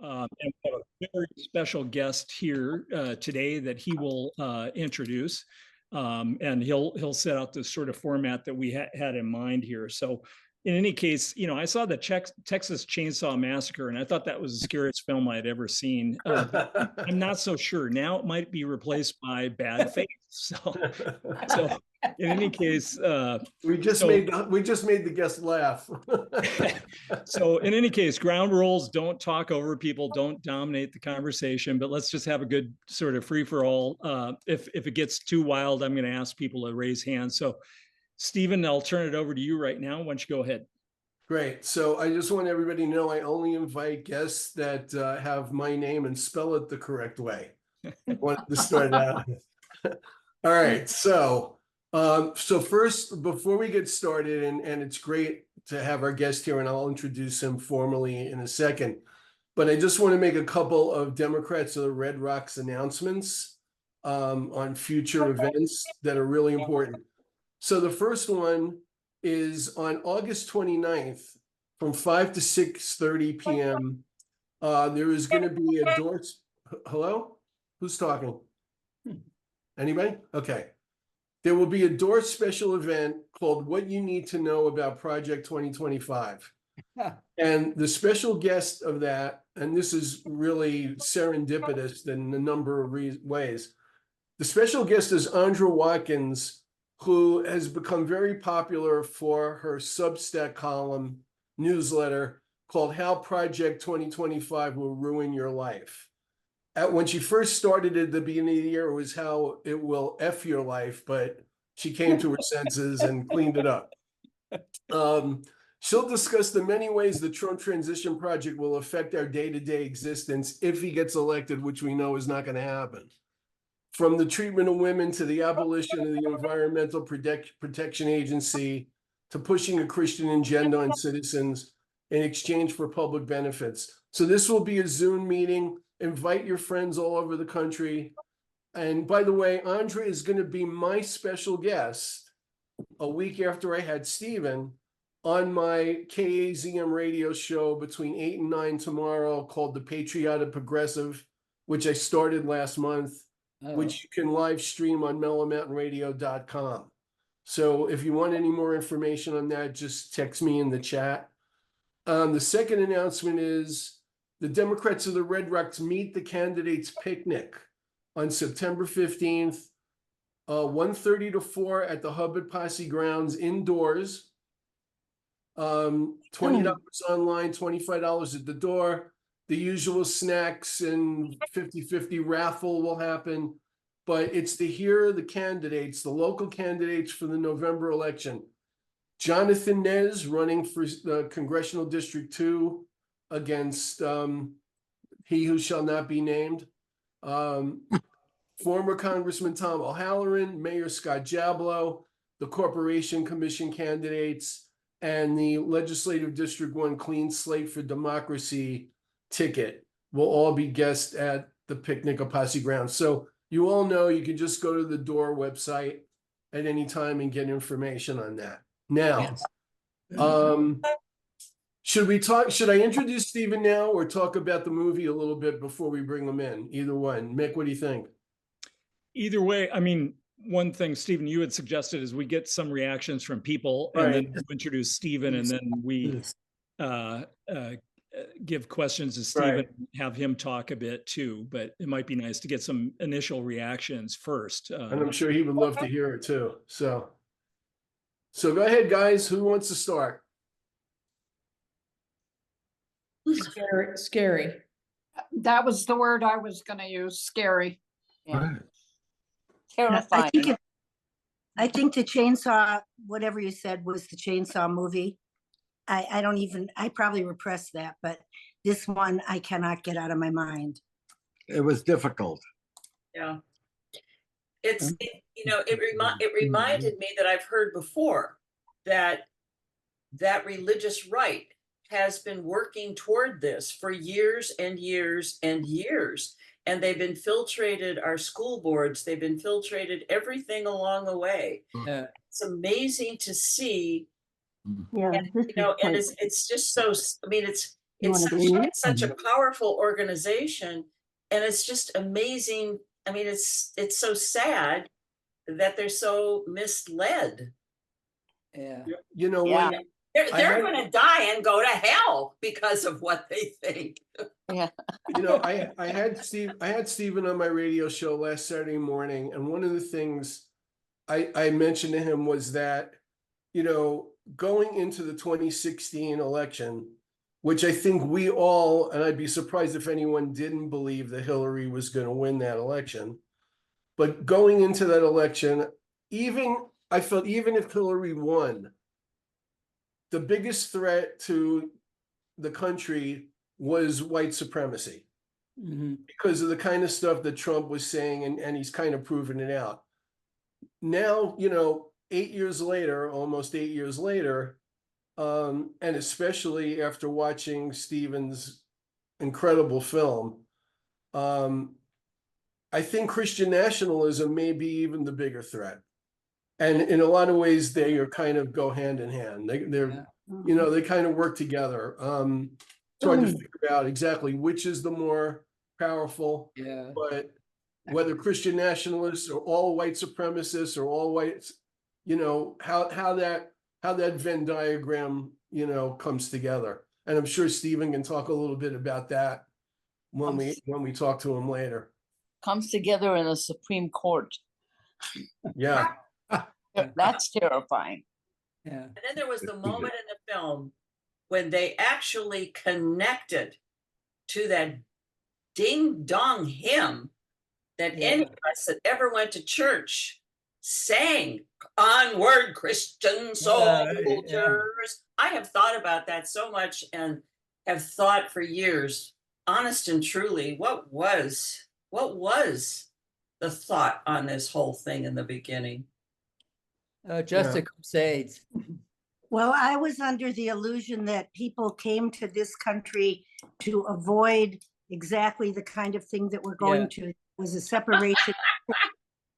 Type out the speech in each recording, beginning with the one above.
And we have a very special guest here today that he will introduce. And he'll set out this sort of format that we had in mind here. So in any case, I saw the Texas Chainsaw Massacre, and I thought that was the scariest film I'd ever seen. I'm not so sure. Now it might be replaced by Bad Faith. So in any case, we just made the guest laugh. So in any case, ground rules: don't talk over people, don't dominate the conversation, but let's just have a good sort of free for all. If it gets too wild, I'm going to ask people to raise hands. So Stephen, I'll turn it over to you right now. Why don't you go ahead? Great. So I just want everybody to know I only invite guests that have my name and spell it the correct way. I wanted to start out. All right. So first, before we get started, and it's great to have our guest here, and I'll introduce him formally in a second, but I just want to make a couple of Democrats of the Red Rocks announcements on future events that are really important. So the first one is on August 29th from 5 to 6:30 p.m. There is going to be a DORR. Hello? Who's talking? Anybody? Okay. There will be a DORR special event called What You Need to Know About Project 2025. And the special guest of that, and this is really serendipitous in a number of ways, the special guest is Andra Watkins, who has become very popular for her Substack column newsletter called How Project 2025 Will Ruin Your Life. When she first started at the beginning of the year, it was How It Will F Your Life, but she came to her senses and cleaned it up. She'll discuss the many ways the Trump transition project will affect our day-to-day existence if he gets elected, which we know is not going to happen. From the treatment of women to the abolition of the Environmental Protection Agency to pushing a Christian agenda on citizens in exchange for public benefits. So this will be a Zoom meeting. Invite your friends all over the country. And by the way, Andra is going to be my special guest a week after I had Stephen on my KAZM radio show between 8 and 9 tomorrow called The Patriotic Progressive, which I started last month. Which you can live stream on mellowmountainradio.com. So if you want any more information on that, just text me in the chat. The second announcement is the Democrats of the Red Rocks Meet the Candidates Picnic on September 15th, 1:30 to 4 at the Hubbard Posse Grounds indoors. $20 online, $25 at the door. The usual snacks and 50-50 raffle will happen, but it's to hear the candidates, the local candidates for the November election. Jonathan Nez running for the Congressional District 2 against he who shall not be named. Former Congressman Tom O'Halloran, Mayor Scott Jablow, the Corporation Commission candidates, and the Legislative District 1 Clean Slate for Democracy ticket will all be guests at the picnic of Posse Grounds. So you all know you can just go to the DORR website at any time and get information on that. Now, should I introduce Stephen now or talk about the movie a little bit before we bring him in? Either one. Mick, what do you think? Either way, I mean, one thing, Stephen, you had suggested is we get some reactions from people, and then we introduce Stephen, and then we give questions to Stephen, have him talk a bit too, but it might be nice to get some initial reactions first. And I'm sure he would love to hear it too. So go ahead, guys. Who wants to start? Scary. That was the word I was going to use. Scary. Yeah. Terrifying. I think the chainsaw, whatever you said, was the chainsaw movie. I probably repressed that, but this one I cannot get out of my mind. It was difficult. Yeah. It reminded me that I've heard before that religious right has been working toward this for years and years and years. And they've infiltrated our school boards. They've infiltrated everything along the way. Yeah. It's amazing to see. Yeah, and it's just so, I mean, It's such a powerful organization, and it's just amazing. I mean, it's so sad that they're so misled. Yeah. You know, Yeah. when They're had- going to die and go to hell because of what they think. you know, I had Stephen on my radio show last Saturday morning, and one of the things I mentioned to him was that, you know, going into the 2016 election, which I think we all, and I'd be surprised if anyone didn't believe that Hillary was going to win that election. But going into that election, I felt even if Hillary won, the biggest threat to the country was white supremacy because of the kind of stuff that Trump was saying, and he's kind of proven it out. Now, you know, 8 years later, almost 8 years later, and especially after watching Stephen's incredible film, I think Christian nationalism may be even the bigger threat. And in a lot of ways, they are kind of go hand in hand. They're you know, they kind of work together. It's hard to figure out exactly which is the more powerful. Yeah. But whether Christian nationalists or all white supremacists or all whites, you know, how that Venn diagram, you know, comes together. And I'm sure Stephen can talk a little bit about that when we talk to him later. Comes together in the Supreme Court. Yeah. That's terrifying. Yeah. And then there was the moment in the film when they actually connected to that ding dong hymn that any of us that ever went to church sang, "Onward, Christian soldiers." I have thought about that so much and have thought for years, honest and truly, what was the thought on this whole thing in the beginning? Just a crusade. Well, I was under the illusion that people came to this country to avoid exactly the kind of thing that we're going to. It was a separation of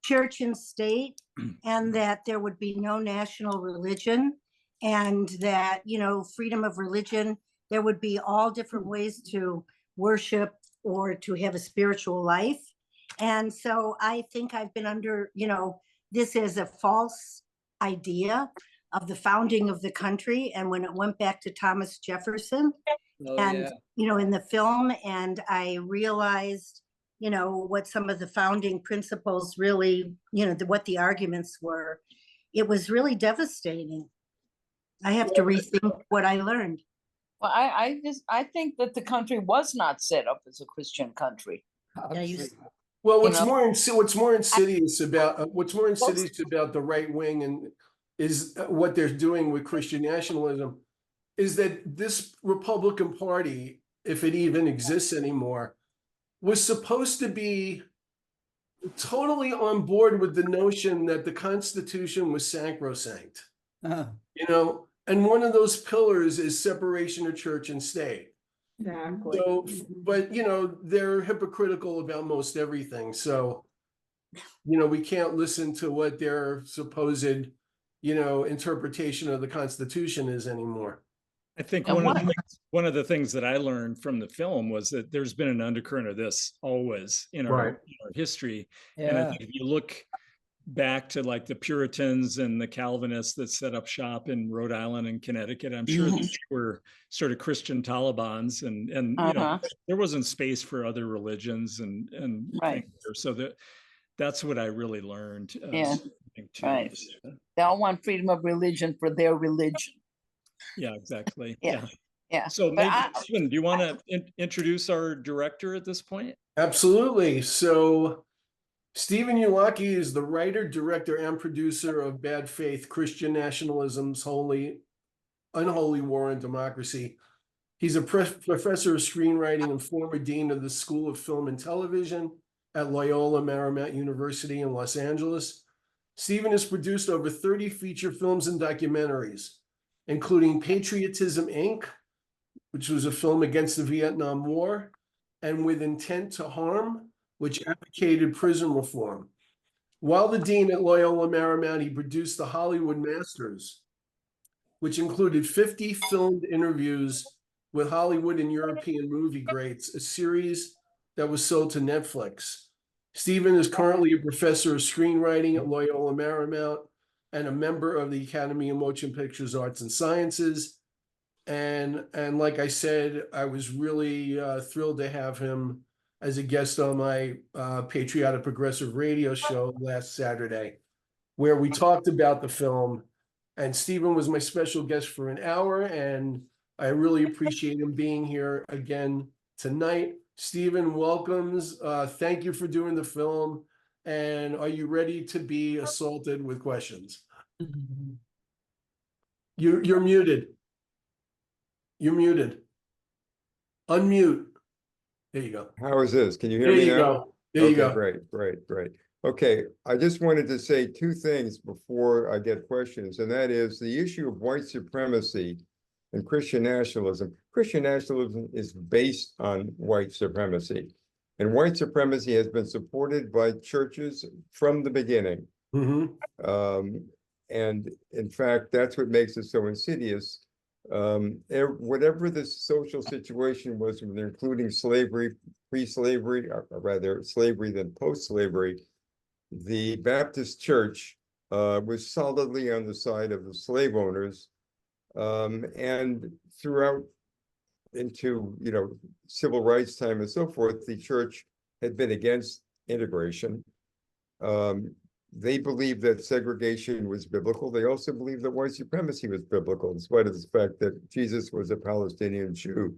church and state, and that there would be no national religion, and that, you know, freedom of religion, there would be all different ways to worship or to have a spiritual life. And so I think I've been under, you know, this is a false idea of the founding of the country. And when it went back to Thomas Jefferson and, you know, in the film, and I realized, you know, what some of the founding principles really, you know, what the arguments were, it was really devastating. I have to rethink what I learned. Well, I think that the country was not set up as a Christian country. Well, You know? what's more insidious about the right wing and is what they're doing with Christian nationalism is that this Republican Party, if it even exists anymore, was supposed to be totally on board with the notion that the Constitution was sacrosanct. You know, and one of those pillars is separation of church and state. Exactly. So, but you know, they're hypocritical about most everything. So, you know, we can't listen to what their supposed, you know, interpretation of the Constitution is anymore. I think And one of the things that I learned from the film was that there's been an undercurrent of this always in our history. And I think if you look back to like the Puritans and the Calvinists that set up shop in Rhode Island and Connecticut, I'm sure they were sort of Christian Talibans, and you know, there wasn't space for other religions and things there. So that's what I really learned. Right. They all want freedom of religion for their religion. Yeah, exactly. Yeah. So maybe, Stephen, do you want to introduce our director at this point? Absolutely. So Stephen Ujlaki is the writer, director, and producer of Bad Faith, Christian Nationalism's Unholy War on Democracy. He's a professor of screenwriting and former dean of the School of Film and Television at Loyola Marymount University in Los Angeles. Stephen has produced over 30 feature films and documentaries, including Patriotism, Inc., which was a film against the Vietnam War, and With Intent to Harm, which advocated prison reform. While the dean at Loyola Marymount, he produced the Hollywood Masters, which included 50 filmed interviews with Hollywood and European movie greats, a series that was sold to Netflix. Stephen is currently a professor of screenwriting at Loyola Marymount and a member of the Academy of Motion Pictures Arts and Sciences. And like I said, I was really thrilled to have him as a guest on my Patriotic Progressive radio show last Saturday, where we talked about the film. And Stephen was my special guest for an hour, and I really appreciate him being here again tonight. Stephen, welcomes. Thank you for doing the film. And are you ready to be assaulted with questions? You're muted. You're muted. Unmute. There you go. How is this? Can you hear There me you now? go. There you Okay, go. great. Okay, I just wanted to say two things before I get questions, and that is the issue of white supremacy and Christian nationalism. Christian nationalism is based on white supremacy, and white supremacy has been supported by churches from the beginning. And in fact, that's what makes it so insidious. Whatever the social situation was, including slavery, pre-slavery, or rather slavery than post-slavery, the Baptist Church was solidly on the side of the slave owners, and throughout into civil rights time and so forth, the church had been against integration. They believed that segregation was biblical. They also believed that white supremacy was biblical, in spite of the fact that Jesus was a Palestinian Jew.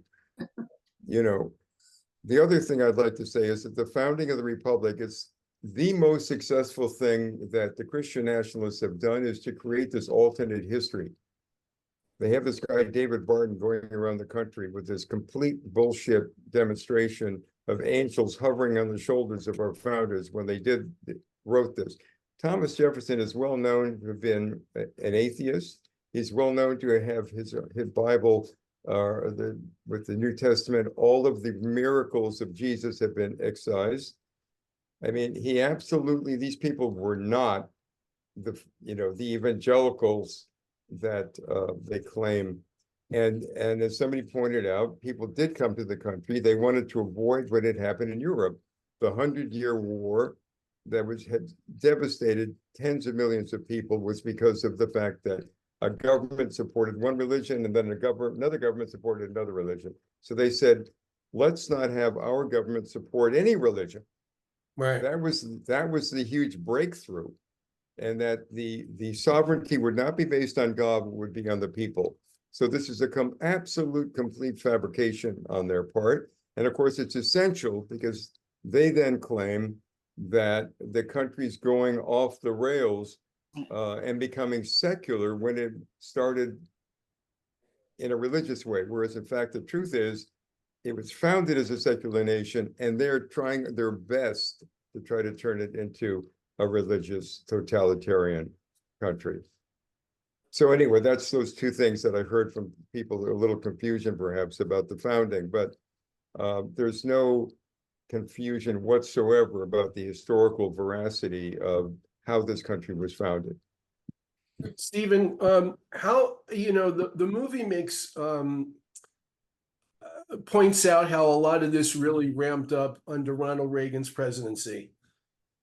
The other thing I'd like to say is that the founding of the Republic is the most successful thing that the Christian nationalists have done, is to create this alternate history. They have this guy, David Barton, going around the country with this complete bullshit demonstration of angels hovering on the shoulders of our founders when they wrote this. Thomas Jefferson is well known to have been an atheist. He's well known to have his Bible, with the New Testament, all of the miracles of Jesus have been excised. I mean, these people were not the evangelicals that they claim. And as somebody pointed out, people did come to the country. They wanted to avoid what had happened in Europe, the 100-Year War that had devastated tens of millions of people, was because of the fact that a government supported one religion and then another government supported another religion. So they said, let's not have our government support any religion. Right. That was the huge breakthrough, and that the sovereignty would not be based on God, but would be on the people. So this is absolute complete fabrication on their part. And of course, it's essential because they then claim that the country's going off the rails and becoming secular when it started in a religious way. Whereas in fact, the truth is, it was founded as a secular nation, and they're trying their best to try to turn it into a religious totalitarian country. So anyway, that's those two things that I heard from people. A little confusion perhaps about the founding, but there's no confusion whatsoever about the historical veracity of how this country was founded. Stephen, how, the movie makes points out how a lot of this really ramped up under Ronald Reagan's presidency.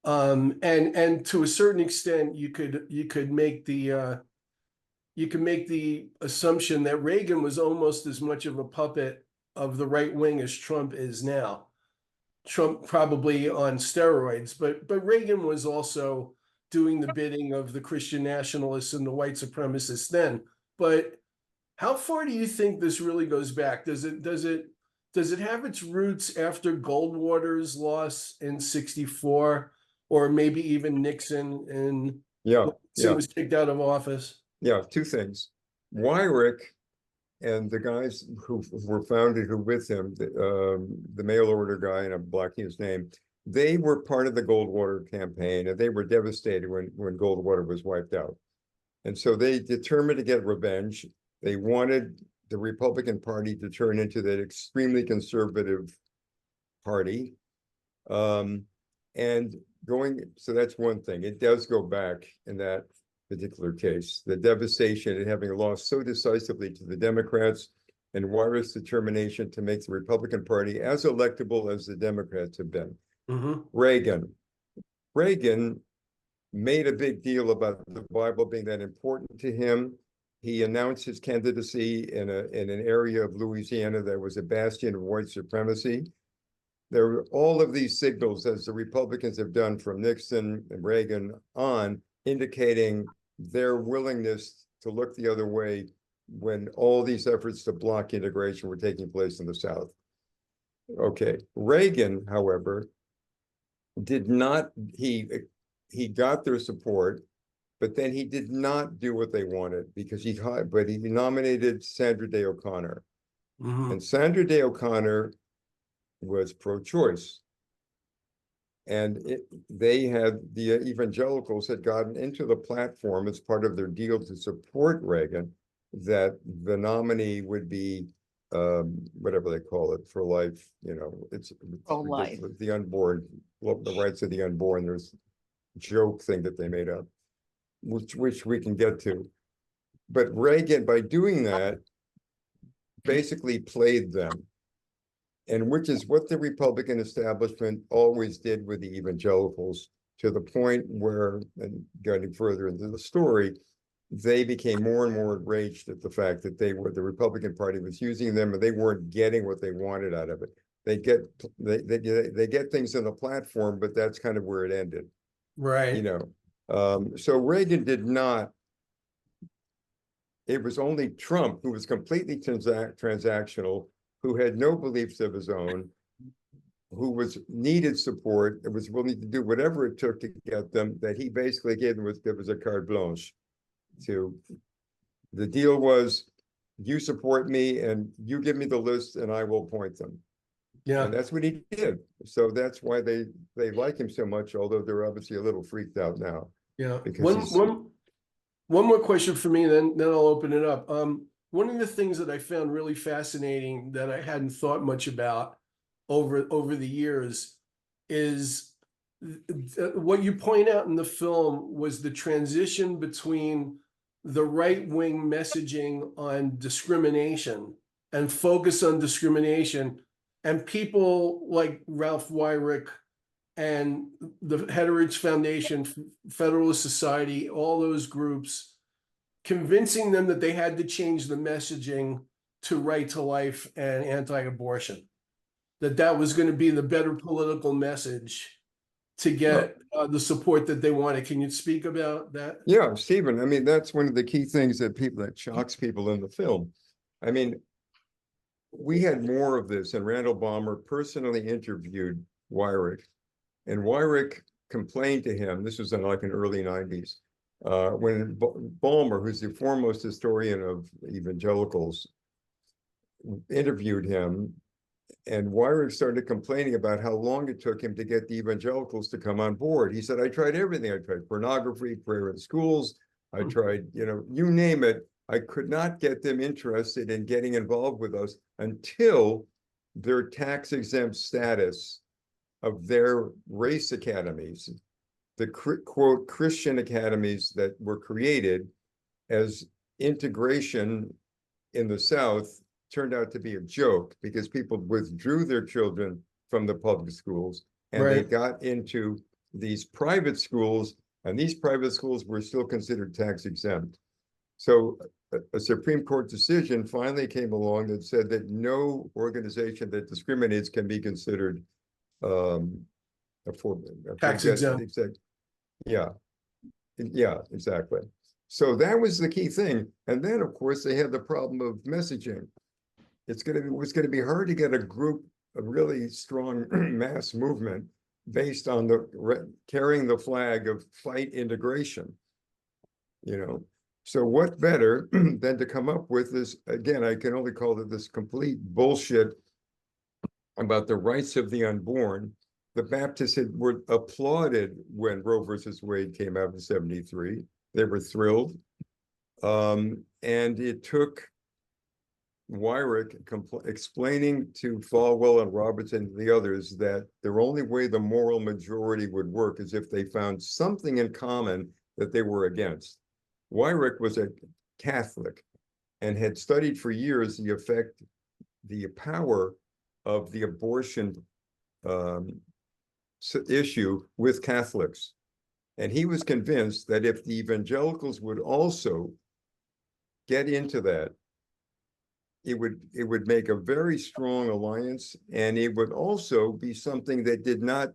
And to a certain extent, you could make the assumption that Reagan was almost as much of a puppet of the right wing as Trump is now. Trump probably on steroids, but Reagan was also doing the bidding of the Christian nationalists and the white supremacists then. But how far do you think this really goes back? Does it have its roots after Goldwater's loss in '64, or maybe even Nixon and was kicked out of office? Yeah, two things. Weyrich and the guys who were founded, who with him, the mail order guy, and I'm blocking his name, they were part of the Goldwater campaign, and they were devastated when Goldwater was wiped out. And so they determined to get revenge. They wanted the Republican Party to turn into that extremely conservative party. So that's one thing. It does go back in that particular case, the devastation and having lost so decisively to the Democrats, and Wyrick's determination to make the Republican Party as electable as the Democrats have been. Mhm. Reagan made a big deal about the Bible being that important to him. He announced his candidacy in an area of Louisiana that was a bastion of white supremacy. There were all of these signals, as the Republicans have done from Nixon and Reagan on, indicating their willingness to look the other way when all these efforts to block integration were taking place in the South. Okay, Reagan, however, did not, he got their support, but then he did not do what they wanted because he nominated Sandra Day O'Connor. Mhm. And Sandra Day O'Connor was pro-choice. And the evangelicals had gotten into the platform as part of their deal to support Reagan, that the nominee would be whatever they call it, for life, it's Pro-life. ridiculous. The unborn, the rights of the unborn, there's a joke thing that they made up, which we can get to. But Reagan, by doing that, basically played them. And which is what the Republican establishment always did with the evangelicals, to the point where, and getting further into the story, they became more and more enraged at the fact that the Republican Party was using them and they weren't getting what they wanted out of it. They get things in the platform, but that's kind of where it ended. Right. So Reagan did not. It was only Trump, who was completely transactional, who had no beliefs of his own, who needed support, and was willing to do whatever it took to get them, that he basically gave them a carte blanche. The deal was, you support me and you give me the list and I will appoint them. Yeah. And that's what he did. So that's why they like him so much, although they're obviously a little freaked out now. Yeah. Because One more question for me, then I'll open it up. One of the things that I found really fascinating that I hadn't thought much about over the years is what you point out in the film was the transition between the right-wing messaging on discrimination and focus on discrimination, and people like Ralph Wyrick and the Heritage Foundation, Federalist Society, all those groups, convincing them that they had to change the messaging to right to life and anti-abortion, that was going to be the better political message to get the support that they wanted. Can you speak about that? yeah, Stephen, I mean, that's one of the key things that shocks people in the film. I mean, we had more of this, and Randall Balmer personally interviewed Wyrick, and Wyrick complained to him. This was in like in early 90s, when Balmer, who's the foremost historian of evangelicals, interviewed him, and Wyrick started complaining about how long it took him to get the evangelicals to come on board. He said, I tried everything. I tried pornography, prayer in schools. I tried, you name it. I could not get them interested in getting involved with us until their tax exempt status of their race academies, the quote Christian academies that were created as integration in the South, turned out to be a joke because people withdrew their children from the public schools and they got into these private schools, and these private schools were still considered tax exempt. So a Supreme Court decision finally came along that said that no organization that discriminates can be considered Tax exempt. Yeah, exactly. So that was the key thing. And then, of course, they had the problem of messaging. It's going to be hard to get a really strong mass movement based on carrying the flag of fight integration. So what better than to come up with this, again, I can only call it this complete bullshit about the rights of the unborn. The Baptists were applauded when Roe versus Wade came out in '73. They were thrilled. And it took Wyrick explaining to Falwell and Robertson and the others that the only way the moral majority would work is if they found something in common that they were against. Wyrick was a Catholic. and had studied for years the effect, the power of the abortion issue with Catholics. And he was convinced that if the evangelicals would also get into that, it would make a very strong alliance, and it would also be something that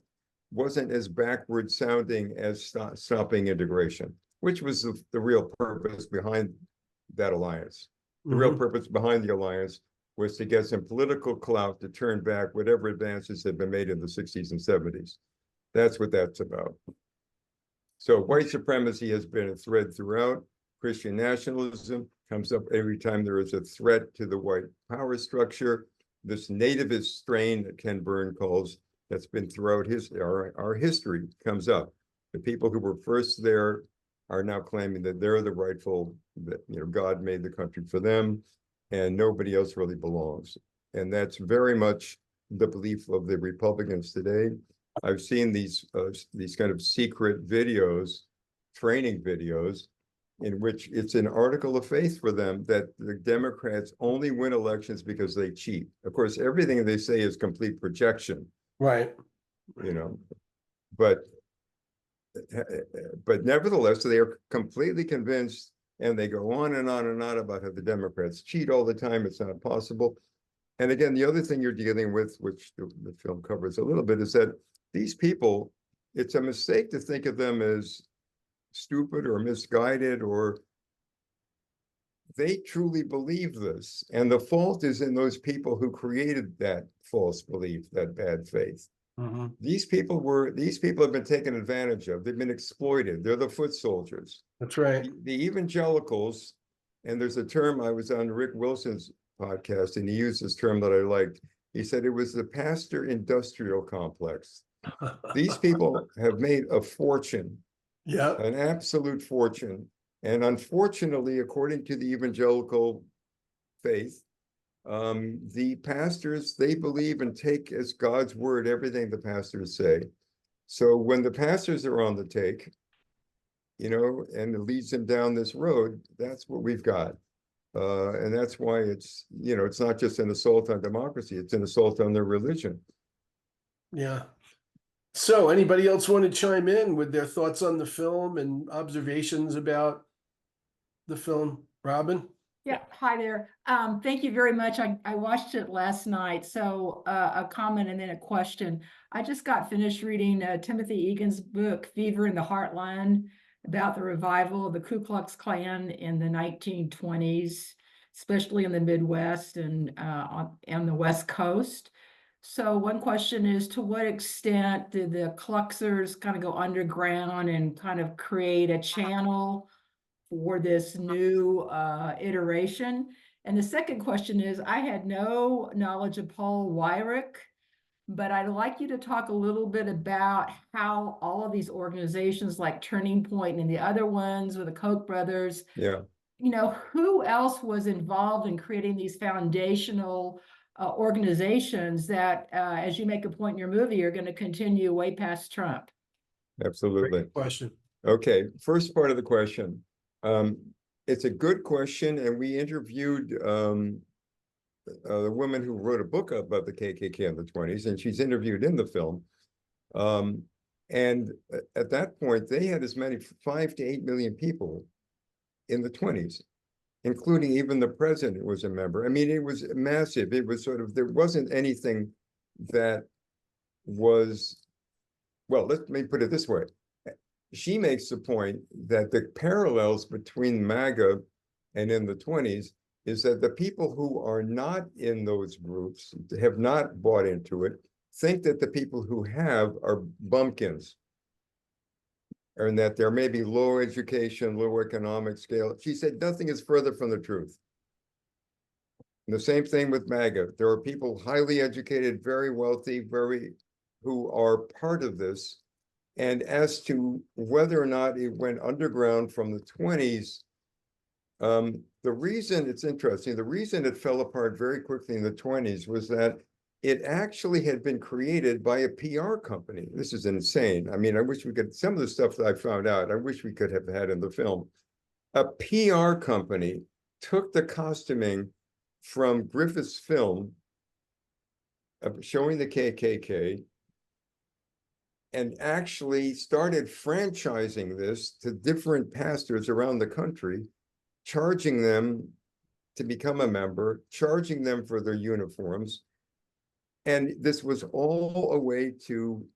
wasn't as backward sounding as stopping integration, which was the real purpose behind that alliance. The real purpose behind the alliance was to get some political clout to turn back whatever advances had been made in the 60s and 70s. That's what that's about. So white supremacy has been a thread throughout. Christian nationalism comes up every time there is a threat to the white power structure. This nativist strain that Ken Burn calls, that's been throughout our history, comes up. The people who were first there are now claiming that they're the rightful, that God made the country for them, and nobody else really belongs. And that's very much the belief of the Republicans today. I've seen these kind of secret videos, training videos, in which it's an article of faith for them that the Democrats only win elections because they cheat. Of course, everything they say is complete projection. Right. But nevertheless, they are completely convinced, and they go on and on and on about how the Democrats cheat all the time. It's not possible. And again, the other thing you're dealing with, which the film covers a little bit, is that these people, it's a mistake to think of them as stupid or misguided, or they truly believe this. And the fault is in those people who created that false belief, that bad faith. These people have been taken advantage of. They've been exploited. They're the foot soldiers. That's right. The evangelicals, and there's a term, I was on Rick Wilson's podcast, and he used this term that I liked. He said it was the pastor industrial complex. These people have made a fortune, an absolute fortune. And unfortunately, according to the evangelical faith, the pastors, they believe and take as God's word everything the pastors say. So when the pastors are on the take, and it leads them down this road, that's what we've got. And that's why it's not just an assault on democracy, it's an assault on their religion. Yeah. So anybody else want to chime in with their thoughts on the film and observations about the film? Robin? Yeah, hi there. Thank you very much. I watched it last night. So a comment and then a question. I just got finished reading Timothy Egan's book, Fever in the Heartland, about the revival of the Ku Klux Klan in the 1920s, especially in the Midwest and on the West Coast. So one question is, to what extent did the Kluxers kind of go underground and kind of create a channel for this new iteration? And the second question is, I had no knowledge of Paul Weyrich, but I'd like you to talk a little bit about how all of these organizations like Turning Point and the other ones with the Koch brothers, who else was involved in creating these foundational organizations that, as you make a point in your movie, are going to continue way past Trump? Absolutely. Great question. Okay, first part of the question. It's a good question, and we interviewed the woman who wrote a book about the KKK in the 1920s, and she's interviewed in the film. And at that point, they had as many 5 to 8 million people in the 1920s, including even the president was a member. I mean, it was massive. It was there wasn't anything that was, well, let me put it this way. She makes the point that the parallels between MAGA and in the 1920s is that the people who are not in those groups, have not bought into it, think that the people who have are bumpkins, and that there may be low education, low economic scale. She said nothing is further from the truth. And the same thing with MAGA. There are people highly educated, very wealthy, who are part of this. And as to whether or not it went underground from the 1920s, the reason it's interesting, the reason it fell apart very quickly in the 1920s was that it actually had been created by a PR company. This is insane. I mean, I wish we could, some of the stuff that I found out, I wish we could have had in the film. A PR company took the costuming from Griffith's film showing the KKK and actually started franchising this to different pastors around the country, charging them to become a member, charging them for their uniforms. And this was all a way to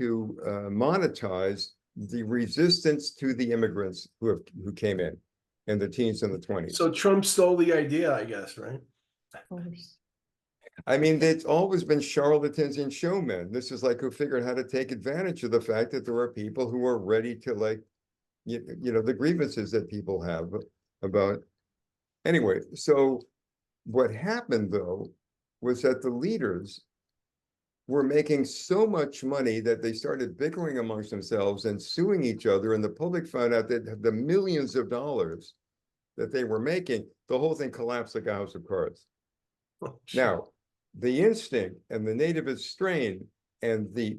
monetize the resistance to the immigrants who came in the teens and the 20s. So Trump stole the idea, I guess, right? I mean, it's always been charlatans and showmen. This is like who figured how to take advantage of the fact that there are people who are ready to, like, you know, the grievances that people have about. Anyway, so what happened though was that the leaders were making so much money that they started bickering amongst themselves and suing each other, and the public found out that the millions of dollars that they were making, the whole thing collapsed like a house of cards. Now, the instinct and the nativist strain and the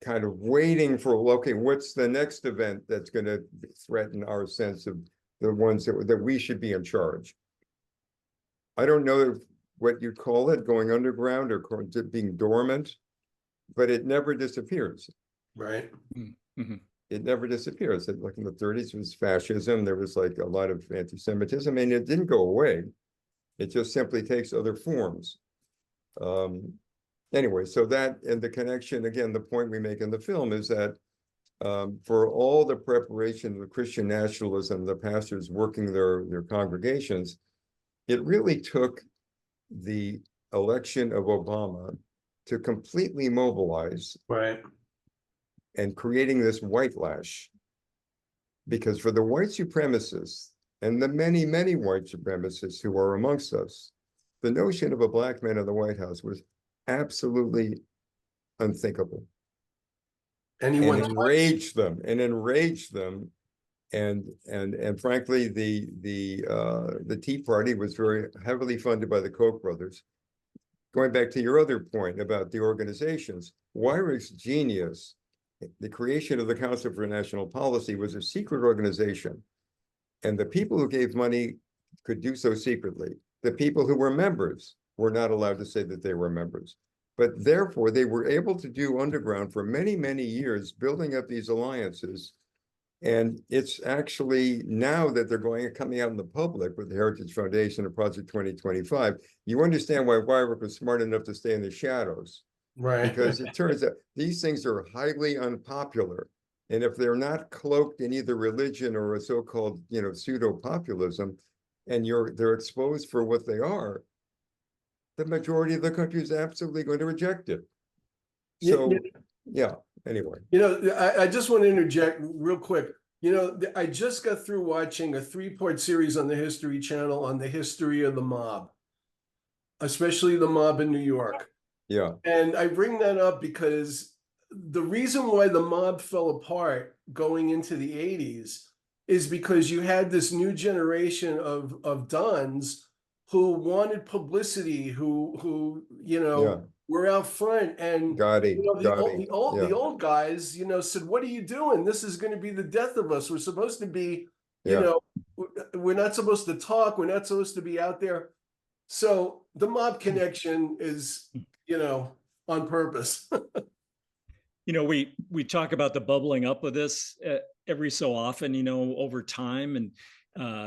kind of waiting for, okay, what's the next event that's going to threaten our sense of the ones that we should be in charge? I don't know what you call it, going underground or being dormant, but it never disappears. Right. Mhm. It never disappears. Like in the 30s, it was fascism. There was like a lot of anti-Semitism, and it didn't go away. It just simply takes other forms. Anyway, so that, and the connection, again, the point we make in the film is that for all the preparation of Christian nationalism, the pastors working their congregations, it really took the election of Obama to completely mobilize Right. and creating this white lash. Because for the white supremacists and the many, many white supremacists who are amongst us, the notion of a black man in the White House was absolutely unthinkable. Anyone And enraged them. And frankly, the Tea Party was very heavily funded by the Koch brothers. Going back to your other point about the organizations, Weyrach's genius, the creation of the Council for National Policy, was a secret organization. And the people who gave money could do so secretly. The people who were members were not allowed to say that they were members. But therefore, they were able to do underground for many, many years, building up these alliances. And it's actually now that they're coming out in the public with the Heritage Foundation and Project 2025, you understand why Weyrach was smart enough to stay in the shadows. Right. Because it turns out these things are highly unpopular. And if they're not cloaked in either religion or a so-called, pseudo-populism, and they're exposed for what they are, the majority of the country is absolutely going to reject it. So, yeah, anyway. I just want to interject real quick. I just got through watching a 3-part series on the History Channel on the history of the mob, especially the mob in New York. Yeah. And I bring that up because the reason why the mob fell apart going into the 80s is because you had this new generation of Dons who wanted publicity, who were out front, and the old guys, said, "What are you doing? This is going to be the death of us. We're supposed to be, we're not supposed to talk. We're not supposed to be out there." So the mob connection is, on purpose. We talk about the bubbling up of this every so often, over time, and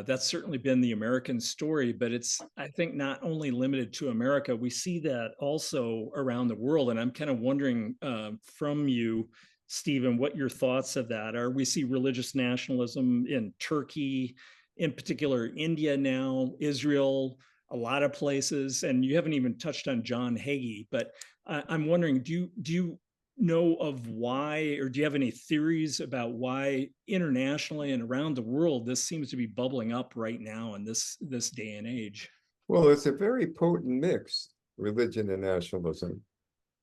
that's certainly been the American story, but it's, I think, not only limited to America. We see that also around the world, and I'm kind of wondering from you, Stephen, what your thoughts of that are. We see religious nationalism in Turkey, in particular India now, Israel, a lot of places, and you haven't even touched on John Hagee, but I'm wondering, do you know of why, or do you have any theories about why internationally and around the world this seems to be bubbling up right now in this day and age? Well, it's a very potent mix, religion and nationalism.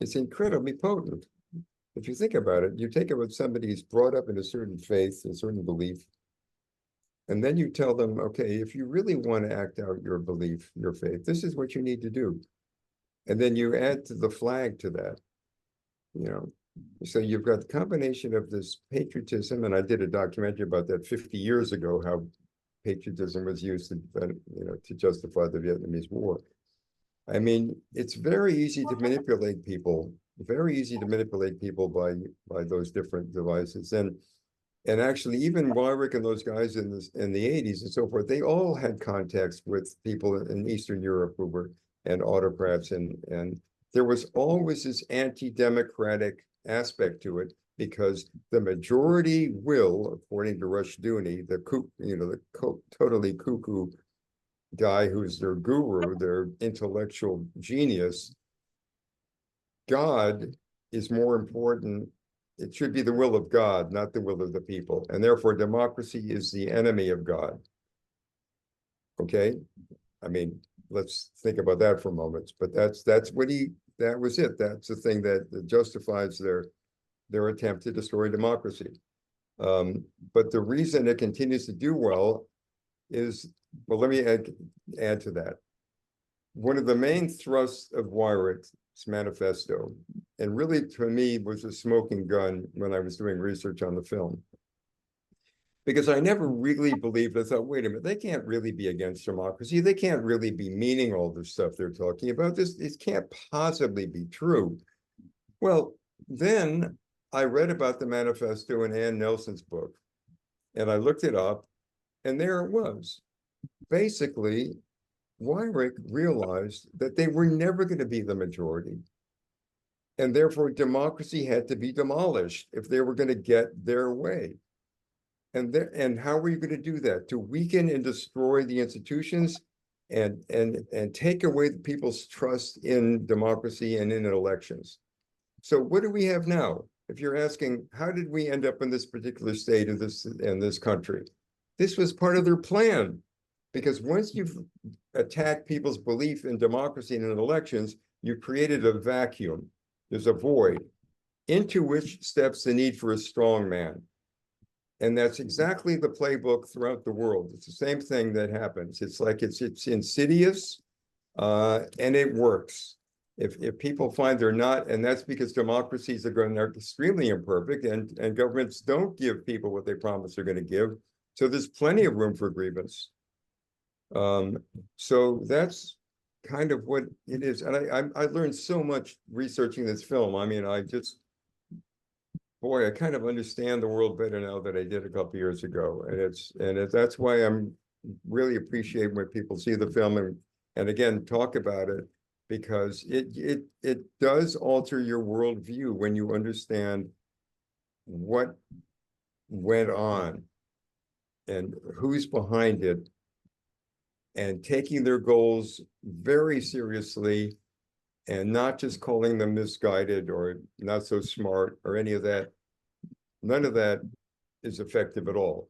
It's incredibly potent. If you think about it, you take it with somebody who's brought up in a certain faith, a certain belief, and then you tell them, okay, if you really want to act out your belief, your faith, this is what you need to do. And then you add to the flag to that. So you've got the combination of this patriotism, and I did a documentary about that 50 years ago, how patriotism was used to, to justify the Vietnamese War. I mean, it's very easy to manipulate people, by those different devices. And actually, even Weyrich and those guys in the 80s and so forth, they all had contacts with people in Eastern Europe who were, and autocrats, and there was always this anti-democratic aspect to it, because the majority will, according to Rushdoony, totally cuckoo guy who's their guru, their intellectual genius, God is more important. It should be the will of God, not the will of the people. And therefore, democracy is the enemy of God. Okay? I mean, let's think about that for a moment. But that was it. That's the thing that justifies their attempt to destroy democracy. But the reason it continues to do well is, well, let me add to that. One of the main thrusts of Weyrich's manifesto, and really to me was a smoking gun when I was doing research on the film, because I never really believed, I thought, wait a minute, they can't really be against democracy. They can't really be meaning all the stuff they're talking about. It can't possibly be true. Well, then I read about the manifesto in Ann Nelson's book, and I looked it up, and there it was. Basically, Weyrich realized that they were never going to be the majority, and therefore democracy had to be demolished if they were going to get their way. And how were you going to do that? To weaken and destroy the institutions and take away the people's trust in democracy and in elections. So what do we have now? If you're asking, how did we end up in this particular state of this country? This was part of their plan, because once you've attacked people's belief in democracy and in elections, you created a vacuum. There's a void into which steps the need for a strong man. And that's exactly the playbook throughout the world. It's the same thing that happens. It's like it's insidious, and it works. If people find they're not, and that's because democracies are extremely imperfect, and governments don't give people what they promise they're going to give. So there's plenty of room for grievance. So that's kind of what it is. And I learned so much researching this film. I mean, boy, I kind of understand the world better now than I did a couple of years ago. And that's why I'm really appreciate when people see the film and again, talk about it, because it does alter your worldview when you understand what went on and who's behind it, and taking their goals very seriously, and not just calling them misguided or not so smart or any of that. None of that is effective at all.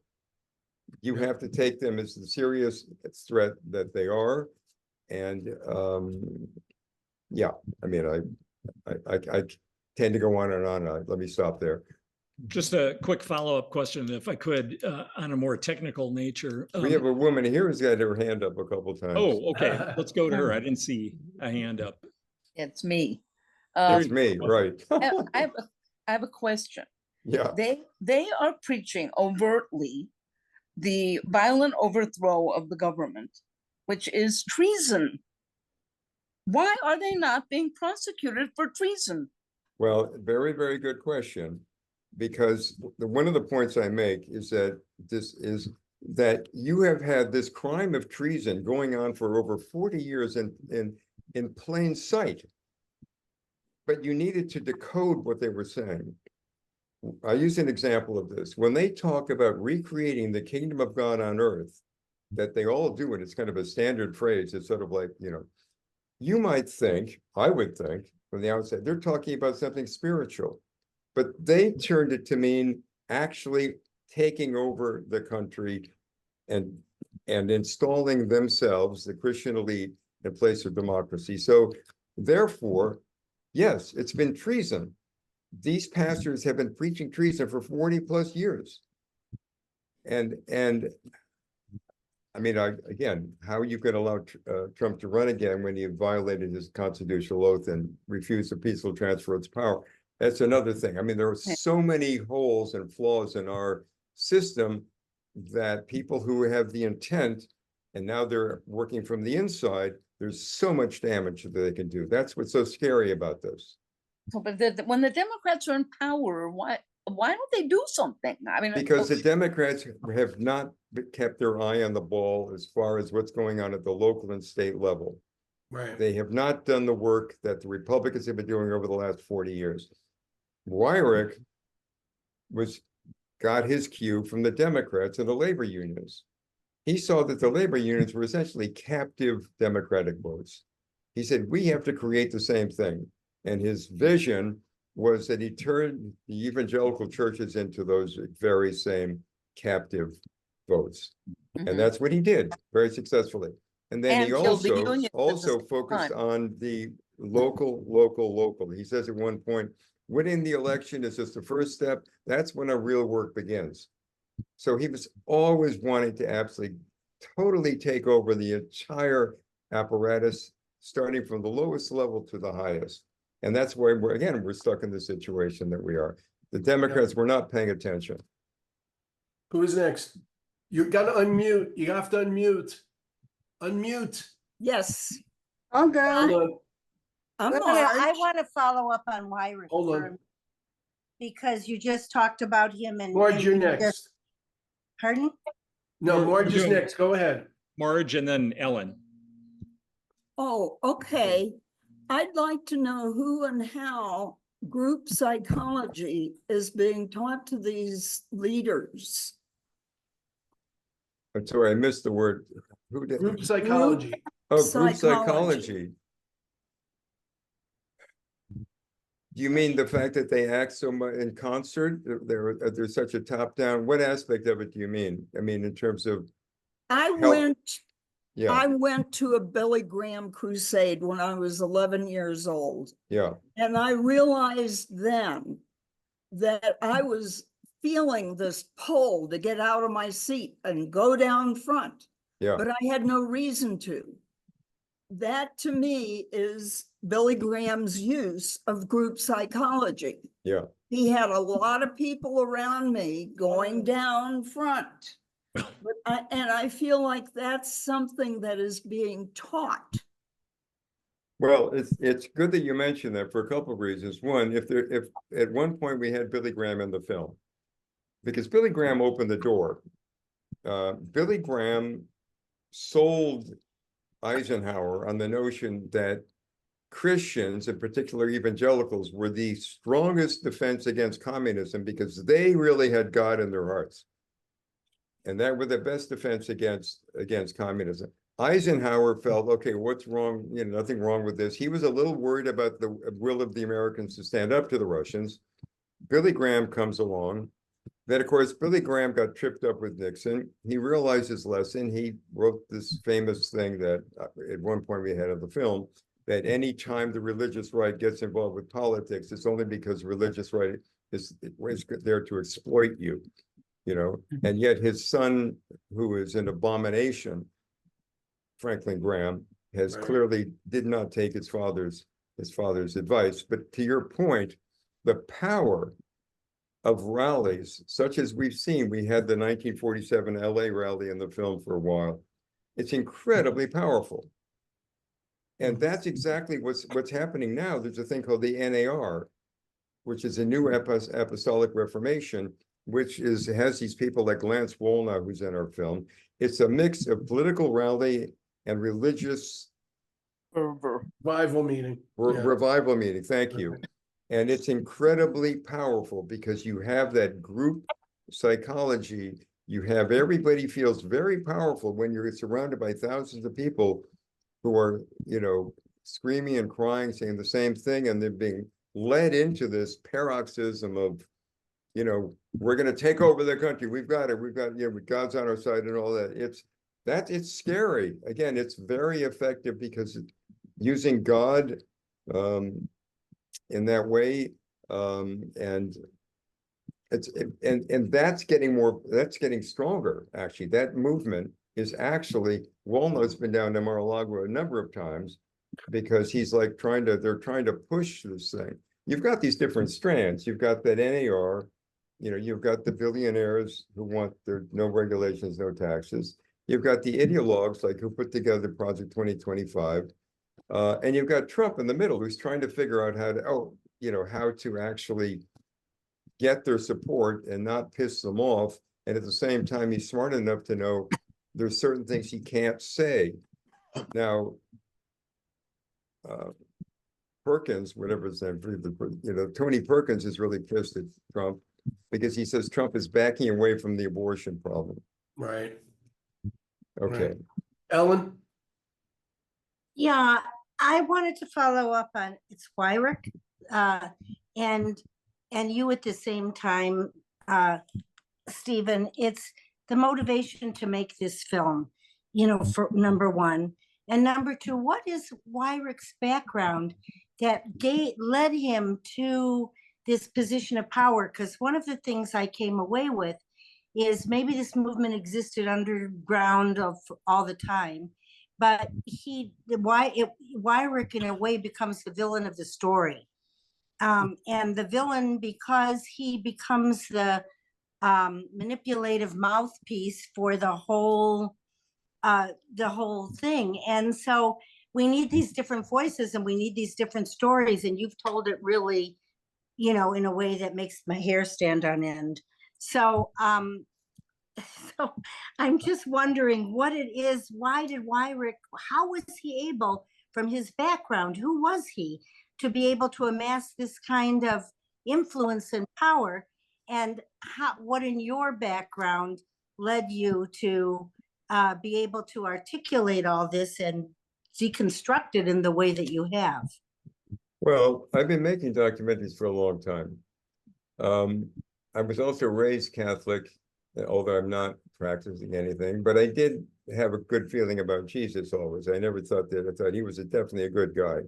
You have to take them as the serious threat that they are. And yeah, I mean, I tend to go on and on. Let me stop there. Just a quick follow-up question, if I could, on a more technical nature. We have a woman here who's got her hand up a couple times. Oh, okay. Let's go to her. I didn't see a hand up. It's me. That's me, right? I have a question. Yeah. They are preaching overtly the violent overthrow of the government, which is treason. Why are they not being prosecuted for treason? Well, very, very good question. Because one of the points I make is that you have had this crime of treason going on for over 40 years in plain sight, but you needed to decode what they were saying. I use an example of this. When they talk about recreating the kingdom of God on earth, that they all do, and it's kind of a standard phrase, it's sort of like, you might think, I would think from the outside, they're talking about something spiritual. But they turned it to mean actually taking over the country and installing themselves, the Christian elite, in place of democracy. So therefore, yes, it's been treason. These pastors have been preaching treason for 40 plus years. And I mean, again, how you could allow Trump to run again when he violated his constitutional oath and refused a peaceful transfer of its power. That's another thing. I mean, there are so many holes and flaws in our system, that people who have the intent and now they're working from the inside, there's so much damage that they can do. That's what's so scary about this. So, but when the Democrats are in power, why don't they do something? I mean, Because the Democrats have not kept their eye on the ball as far as what's going on at the local and state level. Right. They have not done the work that the Republicans have been doing over the last 40 years. Weyrich got his cue from the Democrats and the labor unions. He saw that the labor unions were essentially captive Democratic votes. He said, we have to create the same thing. And his vision was that he turned the evangelical churches into those very same captive votes. And that's what he did very successfully. And then And he killed the unions at the also same focused time. on the local. He says at one point, winning the election is just the first step. That's when our real work begins. So he was always wanting to absolutely totally take over the entire apparatus, starting from the lowest level to the highest. And that's why we're stuck in the situation that we are. The Democrats were not paying attention. Who is next? You got to unmute. You have to unmute. Unmute. Yes, I'll go. Hold on. I'm I Marge. want to follow up on Wyrick. Hold on. Because you just talked about him and. Marge, and you're you next. just- Pardon? No, We're Marge is doing- next. Go ahead. Marge and then Ellen. Oh, okay. I'd like to know who and how group psychology is being taught to these leaders. I'm sorry, I missed the word. Who did? Group psychology. Oh, group psychology. psychology. Do you mean the fact that they act so much in concert? They're such a top-down. What aspect of it do you mean? I mean, in terms of, I Help. I went to a Billy Graham crusade when I was 11 years old. yeah, And I realized then that I was feeling this pull to get out of my seat and go down front. yeah. But I had no reason to. That to me is Billy Graham's use of group psychology. Yeah. He had a lot of people around me going down front. But I feel like that's something that is being taught. Well, it's good that you mentioned that for a couple of reasons. One, if at one point we had Billy Graham in the film, because Billy Graham opened the door. Billy Graham sold Eisenhower on the notion that Christians, in particular evangelicals, were the strongest defense against communism because they really had God in their hearts. And that were the best defense against communism. Eisenhower felt, okay, what's wrong? You know, nothing wrong with this. He was a little worried about the will of the Americans to stand up to the Russians. Billy Graham comes along. Then, of course, Billy Graham got tripped up with Nixon. He realized his lesson. He wrote this famous thing that at one point we had in the film, that any time the religious right gets involved with politics, it's only because religious right is there to exploit you, you know. And yet his son, who is an abomination, Franklin Graham, has clearly did not take his father's advice. But to your point, the power of rallies, such as we've seen, we had the 1947 LA rally in the film for a while. It's incredibly powerful. And that's exactly what's happening now. There's a thing called the NAR, which is a new apostolic reformation, which has these people like Lance Wallnau, who's in our film. It's a mix of political rally and religious Revival meeting. revival meeting. Thank you. And it's incredibly powerful because you have that group psychology. You have everybody feels very powerful when you're surrounded by thousands of people who are, you know, screaming and crying, saying the same thing, and they're being led into this paroxysm of, you know, we're going to take over the country. We've got it. We've got, you know, God's on our side and all that. It's scary. Again, it's very effective because using God in that way, and that's getting stronger. Actually, that movement is actually, Walnut's been down to Mar-a-Lago a number of times because he's like they're trying to push this thing. You've got these different strands. You've got that NAR, you've got the billionaires who want there no regulations, no taxes. You've got the ideologues like who put together Project 2025. And you've got Trump in the middle who's trying to figure out how to actually get their support and not piss them off. And at the same time, he's smart enough to know there's certain things he can't say. Now, Perkins, whatever his name, Tony Perkins is really pissed at Trump because he says Trump is backing away from the abortion problem. Right. Okay. Right. Ellen? Yeah, I wanted to follow up on it's Wyrick, and you at the same time, Stephen. It's the motivation to make this film, for number one, and number two, what is Wyrick's background that led him to this position of power? Because one of the things I came away with is maybe this movement existed underground of all the time. But Wyrick in a way becomes the villain of the story. And the villain, because he becomes the manipulative mouthpiece for the whole thing. And so we need these different voices and we need these different stories. And you've told it really, in a way that makes my hair stand on end. So, so I'm just wondering what it is. Why did Wyrick, how was he able, from his background, who was he, to be able to amass this kind of influence and power? And what in your background led you to be able to articulate all this and deconstruct it in the way that you have? Well, I've been making documentaries for a long time. I was also raised Catholic, although I'm not practicing anything, but I did have a good feeling about Jesus always. I never thought that. I thought he was definitely a good guy,